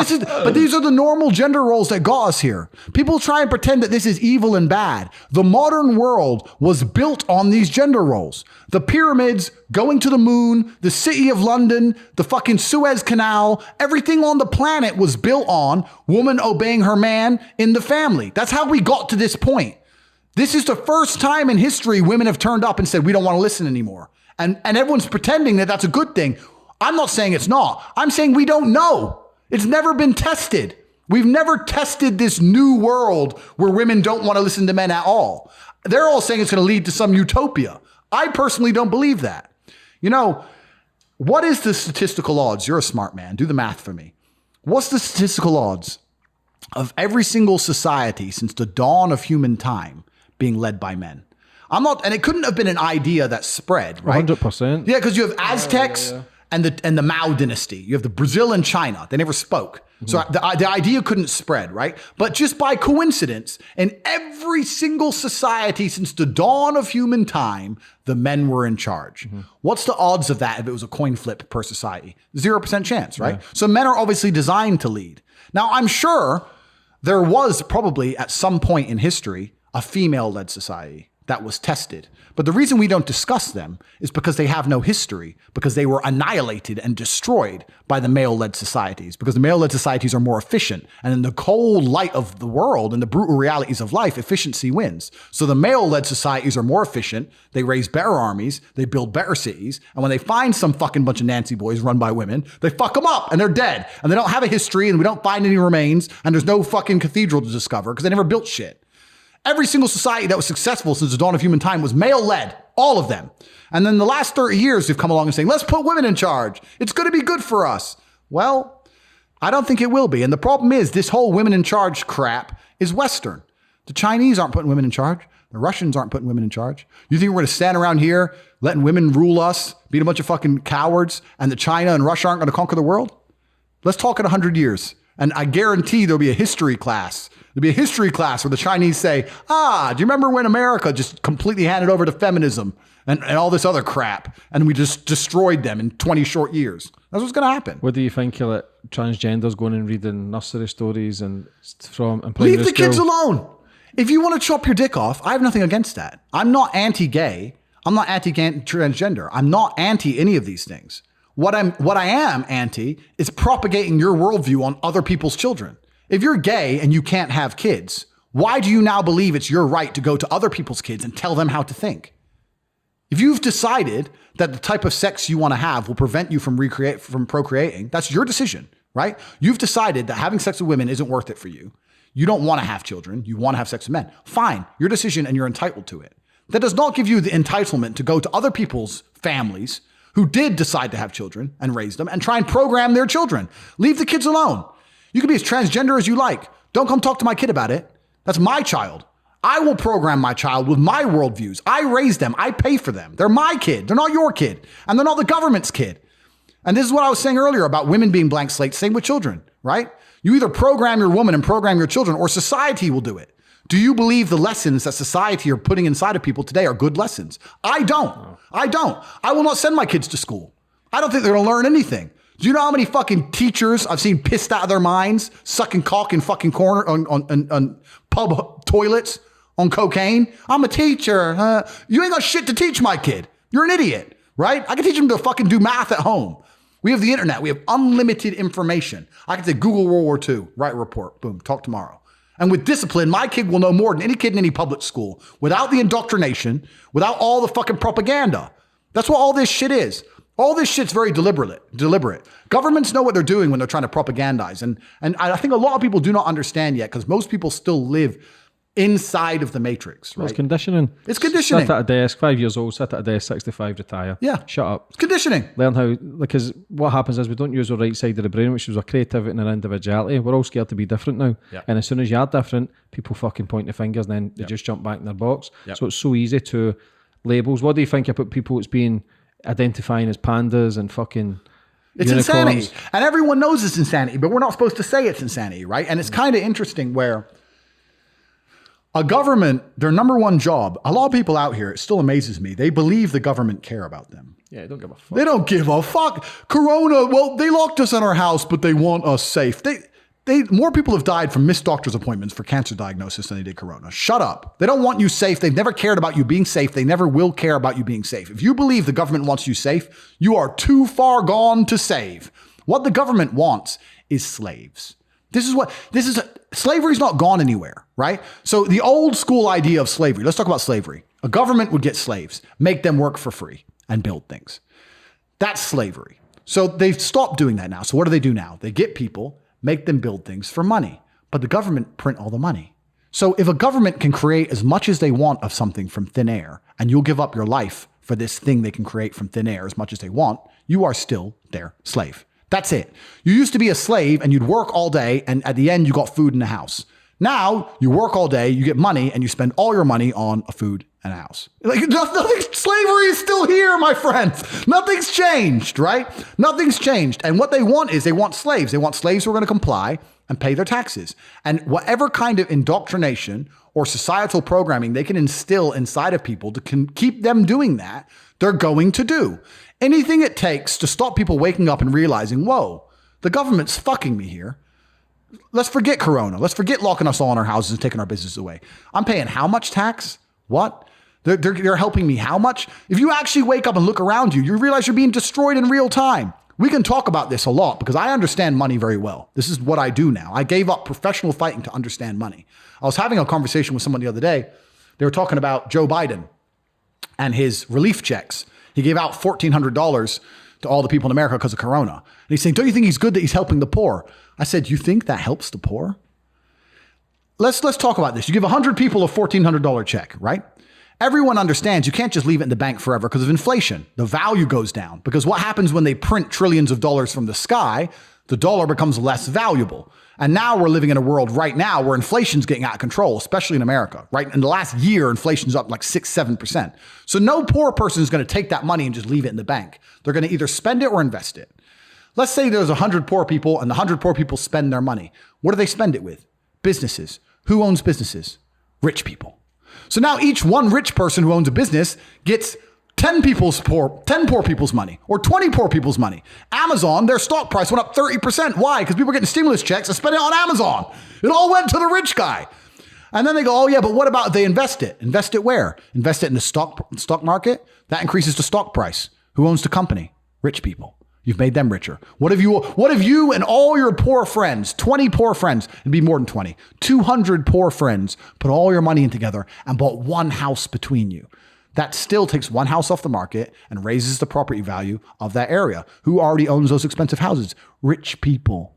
these are the normal gender roles that got us here. People try and pretend that this is evil and bad. The modern world was built on these gender roles. The pyramids, going to the moon, the city of London, the fucking Suez Canal, everything on the planet was built on woman obeying her man in the family. That's how we got to this point. This is the first time in history women have turned up and said, we don't want to listen anymore. And everyone's pretending that that's a good thing. I'm not saying it's not. I'm saying we don't know. It's never been tested. We've never tested this new world where women don't want to listen to men at all. They're all saying it's going to lead to some utopia. I personally don't believe that. You know, what is the statistical odds? You're a smart man. Do the math for me. What's the statistical odds of every single society since the dawn of human time being led by men? I'm not, and it couldn't have been an idea that spread, right? 100%. Yeah, because you have Aztecs and the Mao dynasty. You have the Brazil and China. They never spoke. So the idea couldn't spread, right? But just by coincidence, in every single society since the dawn of human time, the men were in charge. What's the odds of that if it was a coin flip per society? 0% chance, right? So men are obviously designed to lead. Now, I'm sure there was probably at some point in history a female-led society that was tested. But the reason we don't discuss them is because they have no history, because they were annihilated and destroyed by the male-led societies, because the male-led societies are more efficient. And in the cold light of the world and the brutal realities of life, efficiency wins. So the male-led societies are more efficient. They raise better armies. They build better cities. And when they find some fucking bunch of Nancy boys run by women, they fuck them up and they're dead. And they don't have a history and we don't find any remains and there's no fucking cathedral to discover because they never built shit. Every single society that was successful since the dawn of human time was male-led, all of them. And then the last 30 years, they've come along and saying, let's put women in charge. It's going to be good for us. Well, I don't think it will be. And the problem is this whole women in charge crap is Western. The Chinese aren't putting women in charge. The Russians aren't putting women in charge. You think we're going to stand around here letting women rule us, being a bunch of fucking cowards, and that China and Russia aren't going to conquer the world? Let's talk in 100 years. And I guarantee there'll be a history class. There'll be a history class where the Chinese say, do you remember when America just completely handed over to feminism and all this other crap, and we just destroyed them in 20 short years? That's what's going to happen. What do you think of transgenders going and reading nursery stories and playing Leave the kids alone. If you want to chop your dick off, I have nothing against that. I'm not anti-gay. I'm not anti-transgender. I'm not anti any of these things. What I am anti is propagating your worldview on other people's children. If you're gay and you can't have kids, why do you now believe it's your right to go to other people's kids and tell them how to think? If you've decided that the type of sex you want to have will prevent you from procreating, that's your decision, right? You've decided that having sex with women isn't worth it for you. You don't want to have children. You want to have sex with men. Fine, your decision and you're entitled to it. That does not give you the entitlement to go to other people's families who did decide to have children and raise them and try and program their children. Leave the kids alone. You can be as transgender as you like. Don't come talk to my kid about it. That's my child. I will program my child with my worldviews. I raise them. I pay for them. They're my kid. They're not your kid. And they're not the government's kid. And this is what I was saying earlier about women being blank slates. Same with children, right? You either program your woman and program your children, or society will do it. Do you believe the lessons that society are putting inside of people today are good lessons? I don't. I don't. I will not send my kids to school. I don't think they're going to learn anything. Do you know how many fucking teachers I've seen pissed out of their minds, sucking cock in fucking corner on pub toilets on cocaine? I'm a teacher. You ain't got shit to teach my kid. You're an idiot, right? I can teach him to fucking do math at home. We have the internet. We have unlimited information. I can say Google World War II, write a report, boom, talk tomorrow. And with discipline, my kid will know more than any kid in any public school without the indoctrination, without all the fucking propaganda. That's what all this shit is. All this shit's very deliberate. Governments know what they're doing when they're trying to propagandize. And I think a lot of people do not understand yet because most people still live inside of the matrix, right? It's conditioning. It's conditioning. Sit at a desk, 5 years old, sit at a desk, 65, retire. Yeah. Shut up. It's conditioning. Learn how, because what happens is we don't use the right side of the brain, which is our creativity and our individuality. We're all scared to be different now. Yep. And as soon as you are different, people fucking point the fingers and then they just jump back in their box. Yep. So it's so easy to labels. What do you think about people that's being identifying as pandas and fucking It's unicorns? insanity. And everyone knows it's insanity, but we're not supposed to say it's insanity, right? And it's kind of interesting where a government, their number one job, a lot of people out here, it still amazes me, they believe the government care about them. Yeah, don't give a fuck. They don't give a fuck. Corona, well, they locked us in our house, but they want us safe. More people have died from missed doctor's appointments for cancer diagnosis than they did Corona. Shut up. They don't want you safe. They've never cared about you being safe. They never will care about you being safe. If you believe the government wants you safe, you are too far gone to save. What the government wants is slaves. Slavery's not gone anywhere, right? So the old school idea of slavery, let's talk about slavery. A government would get slaves, make them work for free and build things. That's slavery. So they've stopped doing that now. So what do they do now? They get people, make them build things for money, but the government print all the money. So if a government can create as much as they want of something from thin air, and you'll give up your life for this thing they can create from thin air as much as they want, you are still their slave. That's it. You used to be a slave and you'd work all day and at the end you got food in the house. Now you work all day, you get money and you spend all your money on a food and a house. Like slavery is still here, my friends. Nothing's changed, right? Nothing's changed. And what they want is they want slaves. They want slaves who are going to comply and pay their taxes. And whatever kind of indoctrination or societal programming they can instill inside of people to keep them doing that, they're going to do. Anything it takes to stop people waking up and realizing, whoa, the government's fucking me here. Let's forget Corona. Let's forget locking us all in our houses and taking our business away. I'm paying how much tax? What? They're helping me how much? If you actually wake up and look around you, you realize you're being destroyed in real time. We can talk about this a lot because I understand money very well. This is what I do now. I gave up professional fighting to understand money. I was having a conversation with someone the other day. They were talking about Joe Biden and his relief checks. He gave out $1,400 to all the people in America because of Corona. And he's saying, don't you think he's good that he's helping the poor? I said, you think that helps the poor? Let's talk about this. You give 100 people a $1,400 check, right? Everyone understands you can't just leave it in the bank forever because of inflation. The value goes down because what happens when they print trillions of dollars from the sky, the dollar becomes less valuable. And now we're living in a world right now where inflation's getting out of control, especially in America, right? In the last year, inflation's up like 6-7%. So no poor person is going to take that money and just leave it in the bank. They're going to either spend it or invest it. Let's say there's 100 poor people and the 100 poor people spend their money. What do they spend it with? Businesses. Who owns businesses? Rich people. So now each one rich person who owns a business gets 10 poor people's money or 20 poor people's money. Amazon, their stock price went up 30%. Why? Because people were getting stimulus checks and spending it on Amazon. It all went to the rich guy. And then they go, oh yeah, but what about if they invest it? Invest it where? Invest it in the stock market? That increases the stock price. Who owns the company? Rich people. You've made them richer. What if you and all your poor friends, 20 poor friends, it'd be more than 20, 200 poor friends, put all your money in together and bought one house between you? That still takes one house off the market and raises the property value of that area. Who already owns those expensive houses? Rich people.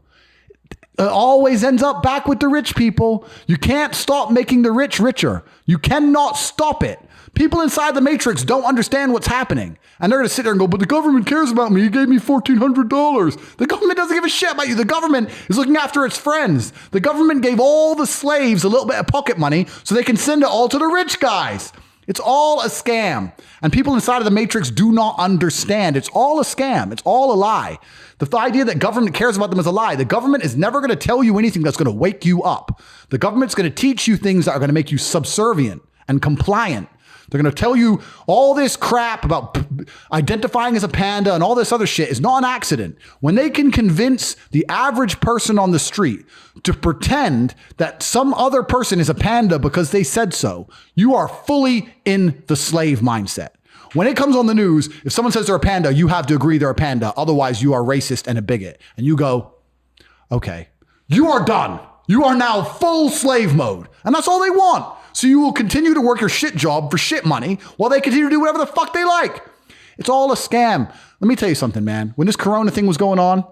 It always ends up back with the rich people. You can't stop making the rich richer. You cannot stop it. People inside the matrix don't understand what's happening. And they're going to sit there and go, but the government cares about me. He gave me $1,400. The government doesn't give a shit about you. The government is looking after its friends. The government gave all the slaves a little bit of pocket money so they can send it all to the rich guys. It's all a scam. And people inside of the matrix do not understand. It's all a scam. It's all a lie. The idea that government cares about them is a lie. The government is never going to tell you anything that's going to wake you up. The government's going to teach you things that are going to make you subservient and compliant. They're going to tell you all this crap about identifying as a panda and all this other shit is not an accident. When they can convince the average person on the street to pretend that some other person is a panda because they said so, you are fully in the slave mindset. When it comes on the news, if someone says they're a panda, you have to agree they're a panda. Otherwise, you are racist and a bigot. And you go, okay, you are done. You are now full slave mode. And that's all they want. So you will continue to work your shit job for shit money while they continue to do whatever the fuck they like. It's all a scam. Let me tell you something, man. When this Corona thing was going on,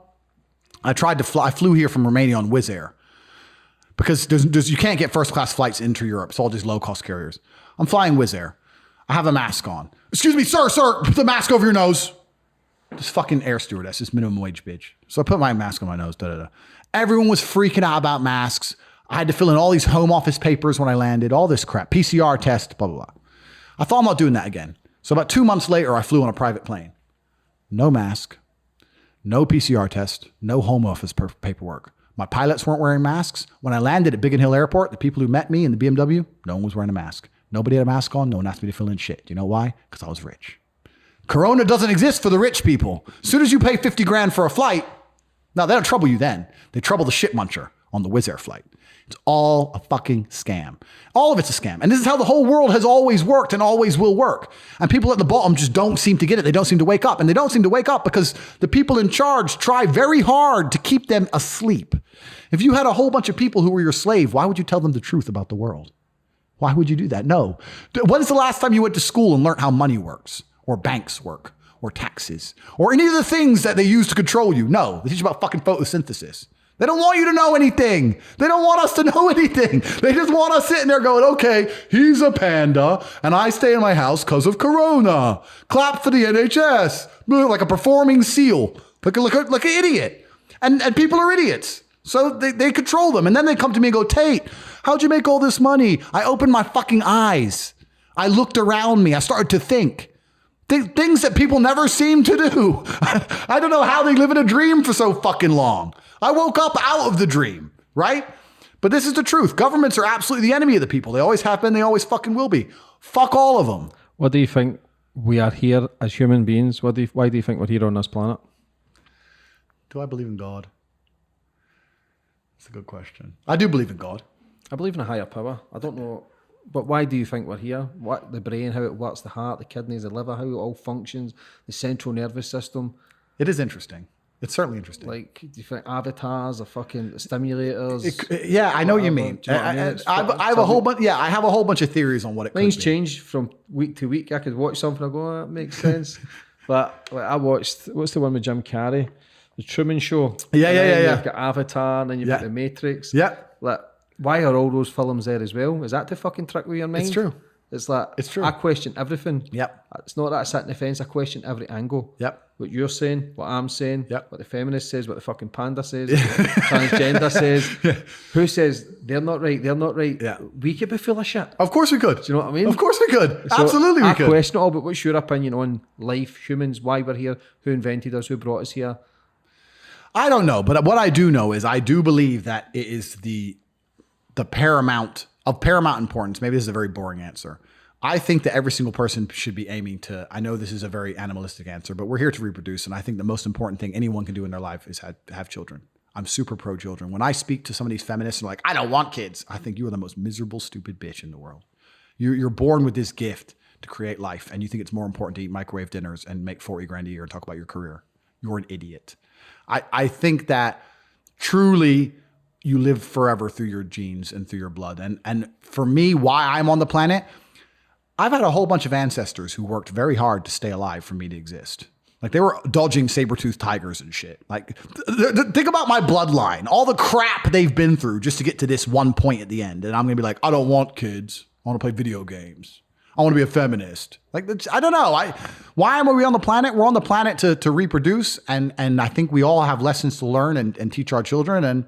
I flew here from Romania on Wizz Air because you can't get first class flights into Europe. It's all just low cost carriers. I'm flying Wizz Air. I have a mask on. Excuse me, sir, put the mask over your nose. This fucking air stewardess, this minimum wage bitch. So I put my mask on my nose. Everyone was freaking out about masks. I had to fill in all these home office papers when I landed, all this crap, PCR test, blah, blah, blah. I thought I'm not doing that again. So about 2 months later, I flew on a private plane. No mask, no PCR test, no home office paperwork. My pilots weren't wearing masks. When I landed at Biggin Hill Airport, the people who met me in the BMW, no one was wearing a mask. Nobody had a mask on. No one asked me to fill in shit. Do you know why? Because I was rich. Corona doesn't exist for the rich people. As soon as you pay 50 grand for a flight, no, they don't trouble you then. They trouble the shit muncher on the Wizz Air flight. It's all a fucking scam. All of it's a scam. And this is how the whole world has always worked and always will work. And people at the bottom just don't seem to get it. They don't seem to wake up. And they don't seem to wake up because the people in charge try very hard to keep them asleep. If you had a whole bunch of people who were your slave, why would you tell them the truth about the world? Why would you do that? No. When's the last time you went to school and learned how money works or banks work or taxes or any of the things that they use to control you? No. They teach you about fucking photosynthesis. They don't want you to know anything. They don't want us to know anything. They just want us sitting there going, okay, he's a panda and I stay in my house because of Corona. Clap for the NHS. Like a performing seal. Like an idiot. And people are idiots. So they control them. And then they come to me and go, Tate, how'd you make all this money? I opened my fucking eyes. I looked around me. I started to think. Things that people never seem to do. I don't know how they live in a dream for so fucking long. I woke up out of the dream, right? But this is the truth. Governments are absolutely the enemy of the people. They always have been. They always fucking will be. Fuck all of them. What do you think we are here as human beings? Why do you think we're here on this planet? Do I believe in God? That's a good question. I do believe in God. I believe in a higher power. I don't know. But why do you think we're here? What the brain, how it works, the heart, the kidneys, the liver, how it all functions, the central nervous system. It is interesting. It's certainly interesting. Like, do you think avatars or fucking stimulators? Yeah, I know what you mean. Do you know what I mean? I have a whole bunch. Yeah, I have a whole bunch of theories on what it could be. Things change from week to week. I could watch something and go, oh, that makes sense. But like, I watched, what's the one with Jim Carrey? The Truman Show. Yeah. You've got Avatar, and then you've got The Matrix. Yeah. Like, why are all those films there as well? Is that to fucking trick with your mind? It's true. It's like, it's true. I question everything. Yep. It's not that I sit in the fence, I question every angle. Yep. What you're saying, what I'm saying, yep. What the feminist says, what the fucking panda says, what the transgender says. Yeah. Who says they're not right, they're not right. Yeah. We could be full of shit. Of course we could. Do you know what I mean? Of course we could. So Absolutely we could. I question it all, but what's your opinion on life, humans, why we're here, who invented us, who brought us here? I don't know, but what I do know is I do believe that it is the paramount importance. Maybe this is a very boring answer. I think that every single person should be aiming to, I know this is a very animalistic answer, but we're here to reproduce. And I think the most important thing anyone can do in their life is have children. I'm super pro children. When I speak to some of these feminists and like, I don't want kids. I think you are the most miserable, stupid bitch in the world. You're born with this gift to create life. And you think it's more important to eat microwave dinners and make 40 grand a year and talk about your career. You're an idiot. I think that truly you live forever through your genes and through your blood. And for me, why I'm on the planet, I've had a whole bunch of ancestors who worked very hard to stay alive for me to exist. Like they were dodging saber-toothed tigers and shit. Like think about my bloodline, all the crap they've been through just to get to this one point at the end. And I'm going to be like, I don't want kids. I want to play video games. I want to be a feminist. Like, I don't know. Why am we on the planet? We're on the planet to reproduce. And I think we all have lessons to learn and teach our children. And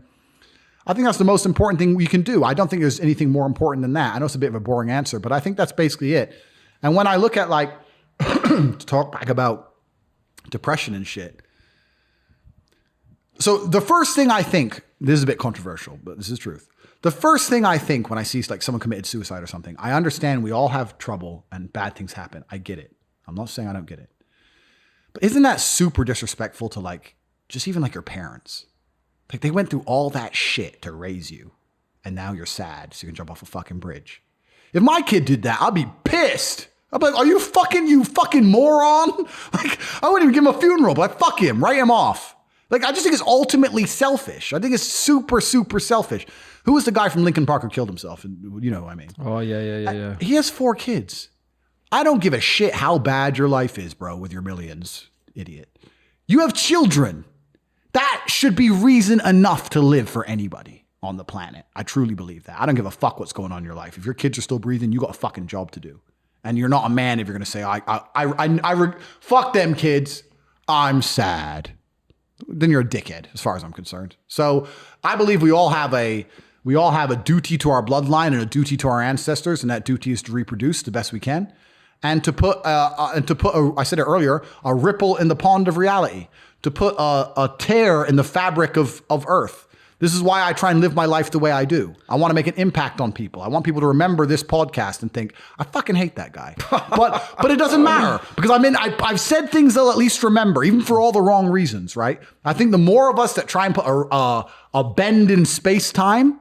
I think that's the most important thing we can do. I don't think there's anything more important than that. I know it's a bit of a boring answer, but I think that's basically it. And when I look at like, to talk back about depression and shit. So the first thing I think, this is a bit controversial, but this is truth. The first thing I think when I see like someone committed suicide or something, I understand we all have trouble and bad things happen. I get it. I'm not saying I don't get it. But isn't that super disrespectful to like, just even like your parents? Like they went through all that shit to raise you and now you're sad so you can jump off a fucking bridge. If my kid did that, I'd be pissed. I'd be like, are you fucking moron? Like I wouldn't even give him a funeral, but like fuck him, write him off. Like, I just think it's ultimately selfish. I think it's super, super selfish. Who was the guy from Lincoln Park who killed himself? And you know what I mean. Oh, yeah. He has 4 kids. I don't give a shit how bad your life is, bro, with your millions, idiot. You have children. That should be reason enough to live for anybody on the planet. I truly believe that. I don't give a fuck what's going on in your life. If your kids are still breathing, you got a fucking job to do. And you're not a man if you're going to say, fuck them kids. I'm sad. Then you're a dickhead, as far as I'm concerned. So I believe we all have a duty to our bloodline and a duty to our ancestors, and that duty is to reproduce the best we can, and to put I said it earlier, a ripple in the pond of reality, to put a tear in the fabric of Earth. This is why I try and live my life the way I do. I want to make an impact on people. I want people to remember this podcast and think, I fucking hate that guy. But it doesn't matter because I've said things they'll at least remember, even for all the wrong reasons, right? I think the more of us that try and put a bend in space-time,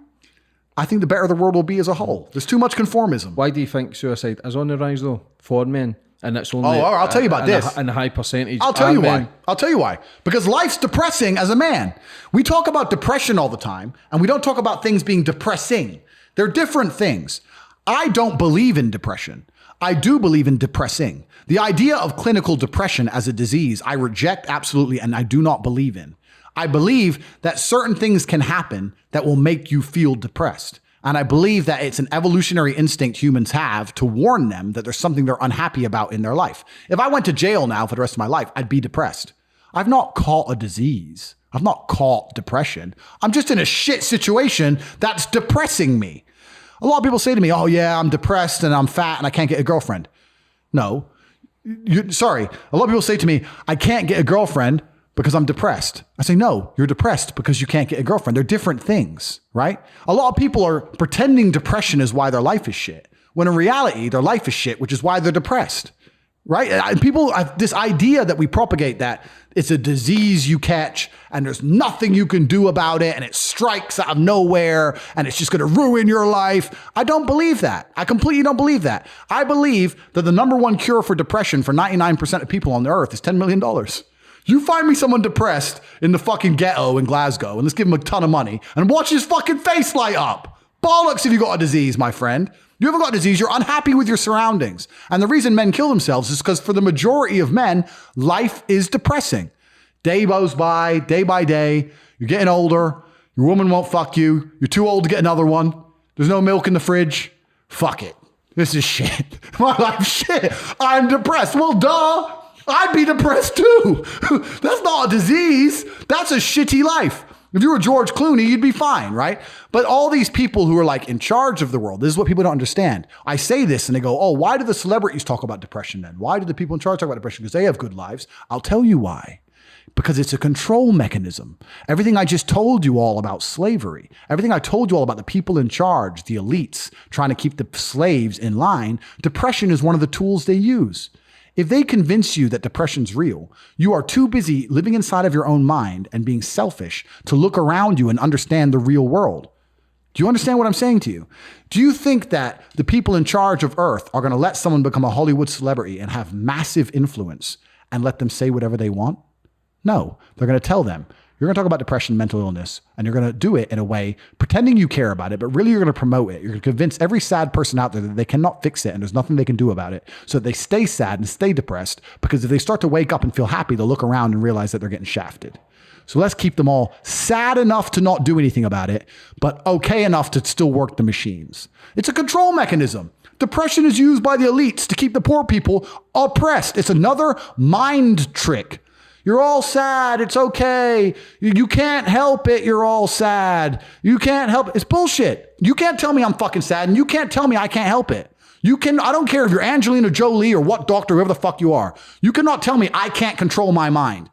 I think the better the world will be as a whole. There's too much conformism. Why do you think suicide is on the rise though for men? And it's only I'll tell you about this. And a high percentage. I'll tell you why. I'll tell you why. Because life's depressing as a man. We talk about depression all the time, and we don't talk about things being depressing. They're different things. I don't believe in depression. I do believe in depressing. The idea of clinical depression as a disease, I reject absolutely, and I do not believe in. I believe that certain things can happen that will make you feel depressed. And I believe that it's an evolutionary instinct humans have to warn them that there's something they're unhappy about in their life. If I went to jail now for the rest of my life, I'd be depressed. I've not caught a disease. I've not caught depression. I'm just in a shit situation that's depressing me. A lot of people say to me, oh yeah, I'm depressed and I'm fat and I can't get a girlfriend. No, sorry. A lot of people say to me, I can't get a girlfriend because I'm depressed. I say, no, you're depressed because you can't get a girlfriend. They're different things, right? A lot of people are pretending depression is why their life is shit, when in reality, their life is shit, which is why they're depressed, right? And people have this idea that we propagate that it's a disease you catch and there's nothing you can do about it and it strikes out of nowhere and it's just going to ruin your life. I don't believe that. I completely don't believe that. I believe that the number one cure for depression for 99% of people on the earth is $10 million. You find me someone depressed in the fucking ghetto in Glasgow and let's give him a ton of money and watch his fucking face light up. Bollocks if you got a disease, my friend. You haven't got a disease, you're unhappy with your surroundings. And the reason men kill themselves is because for the majority of men, life is depressing. Day goes by day, you're getting older, your woman won't fuck you, you're too old to get another one, there's no milk in the fridge, fuck it. This is shit. My life's shit. I'm depressed. Well, duh. I'd be depressed too. That's not a disease. That's a shitty life. If you were George Clooney, you'd be fine, right? But all these people who are like in charge of the world, this is what people don't understand. I say this and they go, oh, why do the celebrities talk about depression then? Why do the people in charge talk about depression? Because they have good lives. I'll tell you why. Because it's a control mechanism. Everything I just told you all about slavery, everything I told you all about the people in charge, the elites trying to keep the slaves in line, depression is one of the tools they use. If they convince you that depression's real, you are too busy living inside of your own mind and being selfish to look around you and understand the real world. Do you understand what I'm saying to you? Do you think that the people in charge of Earth are going to let someone become a Hollywood celebrity and have massive influence and let them say whatever they want? No, they're going to tell them, you're going to talk about depression, mental illness, and you're going to do it in a way pretending you care about it, but really you're going to promote it. You're going to convince every sad person out there that they cannot fix it and there's nothing they can do about it so that they stay sad and stay depressed, because if they start to wake up and feel happy, they'll look around and realize that they're getting shafted. So let's keep them all sad enough to not do anything about it, but okay enough to still work the machines. It's a control mechanism. Depression is used by the elites to keep the poor people oppressed. It's another mind trick. You're all sad. It's okay. You can't help it. You're all sad. You can't help it. It's bullshit. You can't tell me I'm fucking sad and you can't tell me I can't help it. I don't care if you're Angelina Jolie or what doctor, whoever the fuck you are. You cannot tell me I can't control my mind.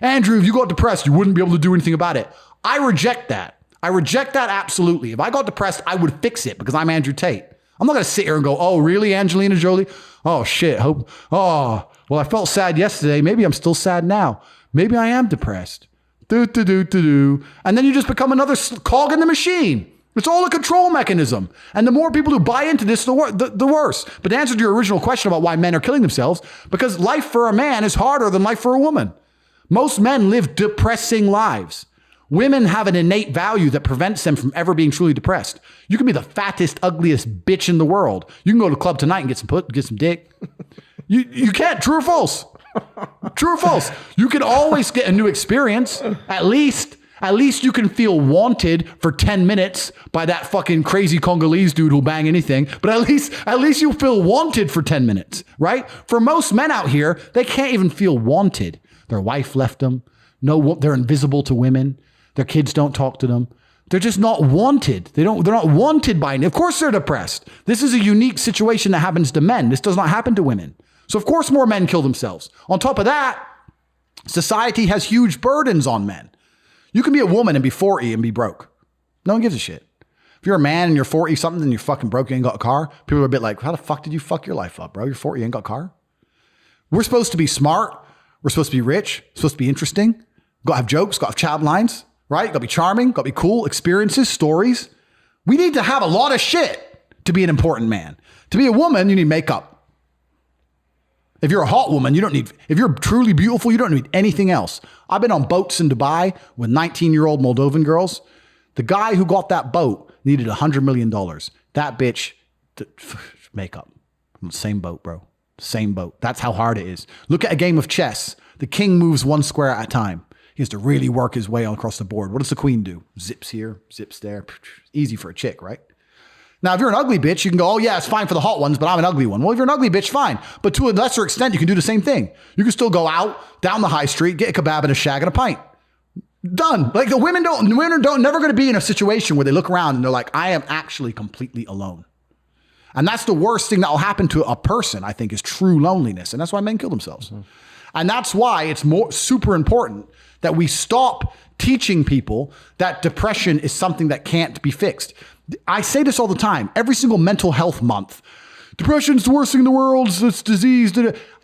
Andrew, if you got depressed, you wouldn't be able to do anything about it. I reject that. I reject that absolutely. If I got depressed, I would fix it because I'm Andrew Tate. I'm not going to sit here and go, oh, really, Angelina Jolie? Oh, shit. Well, I felt sad yesterday. Maybe I'm still sad now. Maybe I am depressed. And then you just become another cog in the machine. It's all a control mechanism. And the more people who buy into this, the worse. But to answer to your original question about why men are killing themselves, because life for a man is harder than life for a woman. Most men live depressing lives. Women have an innate value that prevents them from ever being truly depressed. You can be the fattest, ugliest bitch in the world. You can go to the club tonight and get some dick. You can't. True or false? True or false? You can always get a new experience. At least you can feel wanted for 10 minutes by that fucking crazy Congolese dude who'll bang anything. But at least you'll feel wanted for 10 minutes, right? For most men out here, they can't even feel wanted. Their wife left them. No, they're invisible to women. Their kids don't talk to them. They're just not wanted. They're not wanted by, of course they're depressed. This is a unique situation that happens to men. This does not happen to women. So of course more men kill themselves. On top of that, society has huge burdens on men. You can be a woman and be 40 and be broke. No one gives a shit. If you're a man and you're 40 something and you're fucking broke, you ain't got a car, people are a bit like, how the fuck did you fuck your life up, bro? You're 40, you ain't got a car. We're supposed to be smart. We're supposed to be rich, supposed to be interesting. Got to have jokes, got to have chat lines, right? Got to be charming, got to be cool, experiences, stories. We need to have a lot of shit to be an important man. To be a woman, you need makeup. If you're a hot woman, if you're truly beautiful, you don't need anything else. I've been on boats in Dubai with 19-year-old Moldovan girls. The guy who got that boat needed $100 million. That bitch, makeup. Same boat, bro. Same boat. That's how hard it is. Look at a game of chess. The king moves one square at a time. He has to really work his way across the board. What does the queen do? Zips here, zips there. Easy for a chick, right? Now, if you're an ugly bitch, you can go, oh yeah, it's fine for the hot ones, but I'm an ugly one. Well, if you're an ugly bitch, fine. But to a lesser extent, you can do the same thing. You can still go out, down the high street, get a kebab and a shag and a pint. Done. Like the women don't never going to be in a situation where they look around and they're like, I am actually completely alone. And that's the worst thing that will happen to a person, I think, is true loneliness. And that's why men kill themselves. Mm-hmm. And that's why it's super important that we stop teaching people that depression is something that can't be fixed. I say this all the time. Every single mental health month. Depression's the worst thing in the world. It's disease.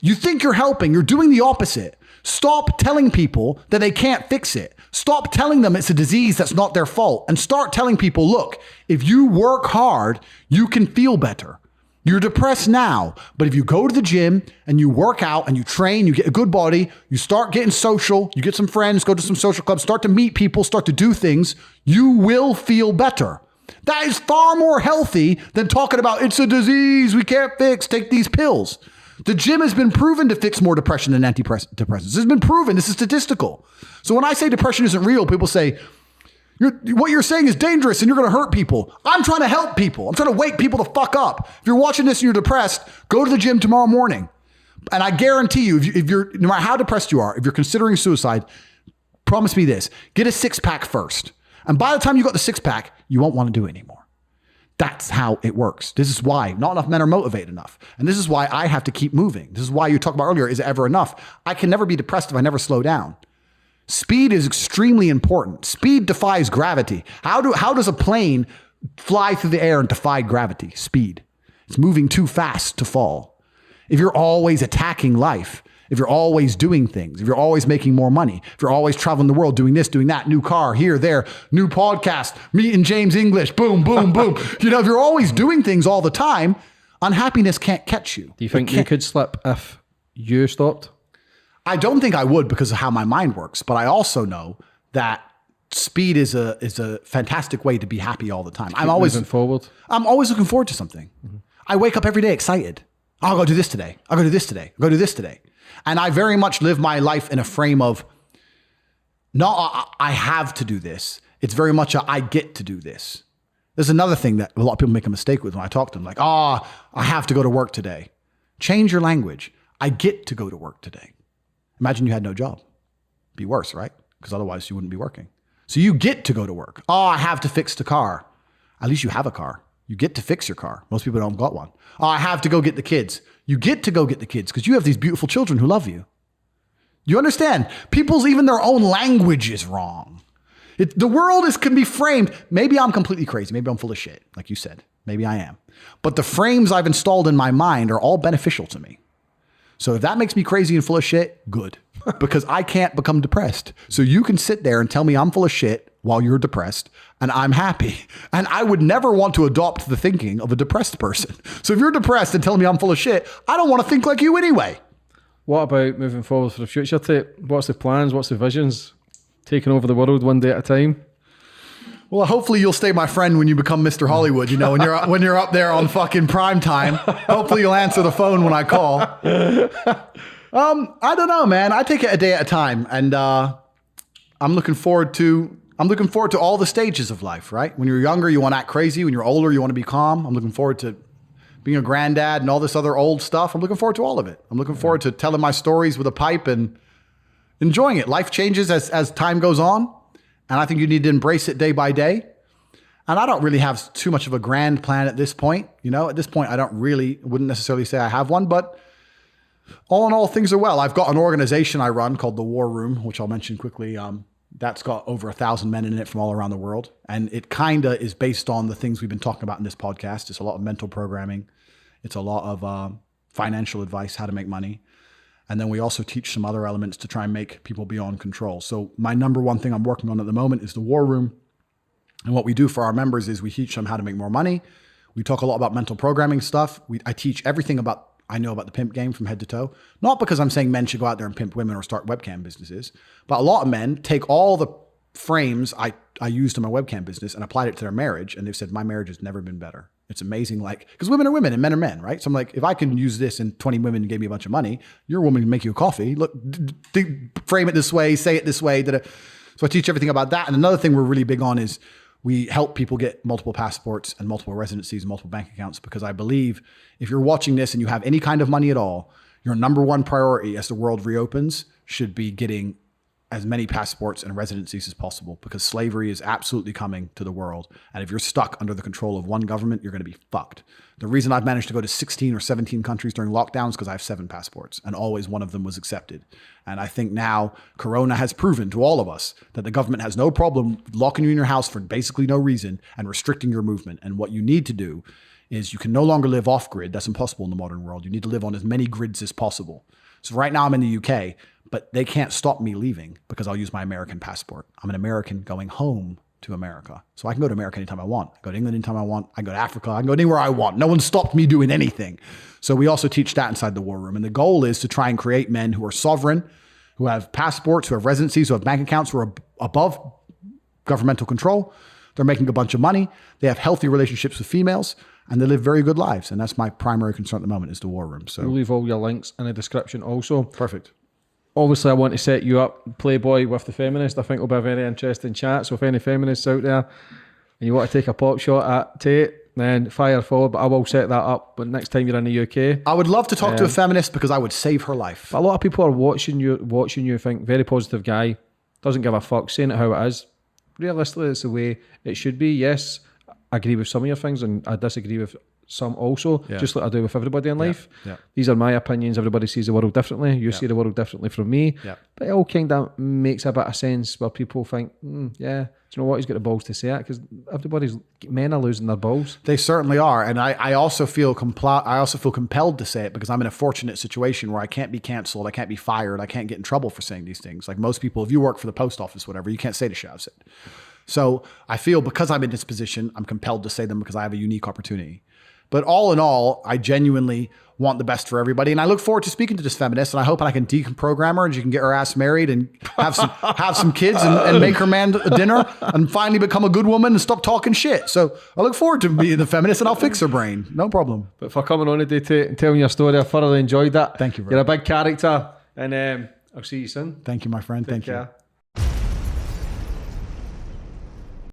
You think you're helping. You're doing the opposite. Stop telling people that they can't fix it. Stop telling them it's a disease that's not their fault. And start telling people, look, if you work hard, you can feel better. You're depressed now, but if you go to the gym and you work out and you train, you get a good body, you start getting social, you get some friends, go to some social clubs, start to meet people, start to do things, you will feel better. That is far more healthy than talking about it's a disease we can't fix, take these pills. The gym has been proven to fix more depression than antidepressants. This has been proven. This is statistical. So when I say depression isn't real, people say, what you're saying is dangerous and you're going to hurt people. I'm trying to help people. I'm trying to wake people the fuck up. If you're watching this and you're depressed, go to the gym tomorrow morning. And I guarantee you, if you're, no matter how depressed you are, if you're considering suicide, promise me this, get a 6-pack first. And by the time you got the 6-pack, you won't want to do it anymore. That's how it works. This is why not enough men are motivated enough. And this is why I have to keep moving. This is why you talked about earlier, is it ever enough? I can never be depressed if I never slow down. Speed is extremely important. Speed defies gravity. How does a plane fly through the air and defy gravity? Speed. It's moving too fast to fall. If you're always attacking life, if you're always doing things, if you're always making more money, if you're always traveling the world, doing this, doing that, new car, here, there, new podcast, meeting James English, boom, boom, boom. If you're always doing things all the time, unhappiness can't catch you. Do you think you could slip if you stopped? I don't think I would because of how my mind works, but I also know that speed is a fantastic way to be happy all the time. I'm always looking forward to something. Mm-hmm. I wake up every day excited. I'll go do this today. I'll go do this today. I'll go do this today. And I very much live my life in a frame of not I have to do this. It's very much I get to do this. There's another thing that a lot of people make a mistake with when I talk to them, like, I have to go to work today. Change your language. I get to go to work today. Imagine you had no job. It'd be worse, right? Because otherwise you wouldn't be working. So you get to go to work. I have to fix the car. At least you have a car. You get to fix your car. Most people don't got one. Oh, I have to go get the kids. You get to go get the kids because you have these beautiful children who love you. You understand? People's, even their own language is wrong. The world can be framed. Maybe I'm completely crazy. Maybe I'm full of shit, like you said. Maybe I am. But the frames I've installed in my mind are all beneficial to me. So if that makes me crazy and full of shit, good. Because I can't become depressed. So you can sit there and tell me I'm full of shit while you're depressed, and I'm happy. And I would never want to adopt the thinking of a depressed person. So if you're depressed and telling me I'm full of shit, I don't want to think like you anyway. What about moving forward for the future, Tate? What's the plans? What's the visions? Taking over the world one day at a time? Well, hopefully you'll stay my friend when you become Mr. Hollywood. You know, when you're up there on fucking prime time. Hopefully you'll answer the phone when I call. I don't know, man. I take it a day at a time, and I'm looking forward to all the stages of life. Right? When you're younger, you want to act crazy. When you're older, you want to be calm. I'm looking forward to being a granddad and all this other old stuff. I'm looking forward to all of it. I'm looking forward to telling my stories with a pipe and enjoying it. Life changes as time goes on. And I think you need to embrace it day by day. And I don't really have too much of a grand plan at this point. You know, at this point, wouldn't necessarily say I have one, but all in all, things are well. I've got an organization I run called the War Room, which I'll mention quickly. That's got over 1,000 men in it from all around the world. And it kind of is based on the things we've been talking about in this podcast. It's a lot of mental programming. It's a lot of financial advice, how to make money. And then we also teach some other elements to try and make people beyond control. So my number one thing I'm working on at the moment is the War Room. And what we do for our members is we teach them how to make more money. We talk a lot about mental programming stuff. I teach everything I know about the pimp game from head to toe. Not because I'm saying men should go out there and pimp women or start webcam businesses, but a lot of men take all the frames I used in my webcam business and applied it to their marriage. And they've said, my marriage has never been better. It's amazing. Like, because women are women and men are men, right? So I'm like, if I can use this and 20 women gave me a bunch of money, your woman can make you a coffee. Look, frame it this way, say it this way. So I teach everything about that. And another thing we're really big on is we help people get multiple passports and multiple residencies and multiple bank accounts, because I believe if you're watching this and you have any kind of money at all, your number one priority as the world reopens should be getting as many passports and residencies as possible, because slavery is absolutely coming to the world. And if you're stuck under the control of one government, you're going to be fucked. The reason I've managed to go to 16 or 17 countries during lockdowns is because I have 7 passports, and always one of them was accepted. And I think now Corona has proven to all of us that the government has no problem locking you in your house for basically no reason and restricting your movement. And what you need to do is you can no longer live off grid. That's impossible in the modern world. You need to live on as many grids as possible. So right now I'm in the UK, but they can't stop me leaving because I'll use my American passport. I'm an American going home to America. So I can go to America anytime I want. I go to England anytime I want. I go to Africa. I can go anywhere I want. No one stopped me doing anything. So we also teach that inside the War Room. And the goal is to try and create men who are sovereign, who have passports, who have residencies, who have bank accounts, who are above governmental control. They're making a bunch of money. They have healthy relationships with females, and they live very good lives. And that's my primary concern at the moment, is the War Room. So we'll leave all your links in the description also. Perfect. Obviously, I want to set you up, Playboy, with the feminist. I think it'll be a very interesting chat. So if any feminists out there and you want to take a pop shot at Tate, then fire forward. But I will set that up. But next time you're in the UK, I would love to talk to a feminist, because I would save her life. A lot of people are watching you think, very positive guy, doesn't give a fuck, saying it how it is. Realistically, it's the way it should be. Yes, I agree with some of your things, and I disagree with some also, just like I do with everybody in life. Yeah. These are my opinions. Everybody sees the world differently. You see the world differently from me. Yeah. But it all kind of makes a bit of sense where people think, yeah, do you know what? He's got the balls to say it, because men are losing their balls. They certainly are. And I also feel compelled to say it, because I'm in a fortunate situation where I can't be canceled. I can't be fired. I can't get in trouble for saying these things. Like most people, if you work for the post office, whatever, you can't say the shit I've said. So I feel because I'm in this position, I'm compelled to say them because I have a unique opportunity. But all in all, I genuinely want the best for everybody. And I look forward to speaking to this feminist, and I hope I can deprogram her and she can get her ass married and have some kids and make her man a dinner and finally become a good woman and stop talking shit. So I look forward to being the feminist, and I'll fix her brain. No problem. But for coming on today, Tate, and telling your story, I thoroughly enjoyed that. Thank you, bro. You're a big character, and I'll see you soon. Thank you, my friend. Thank you.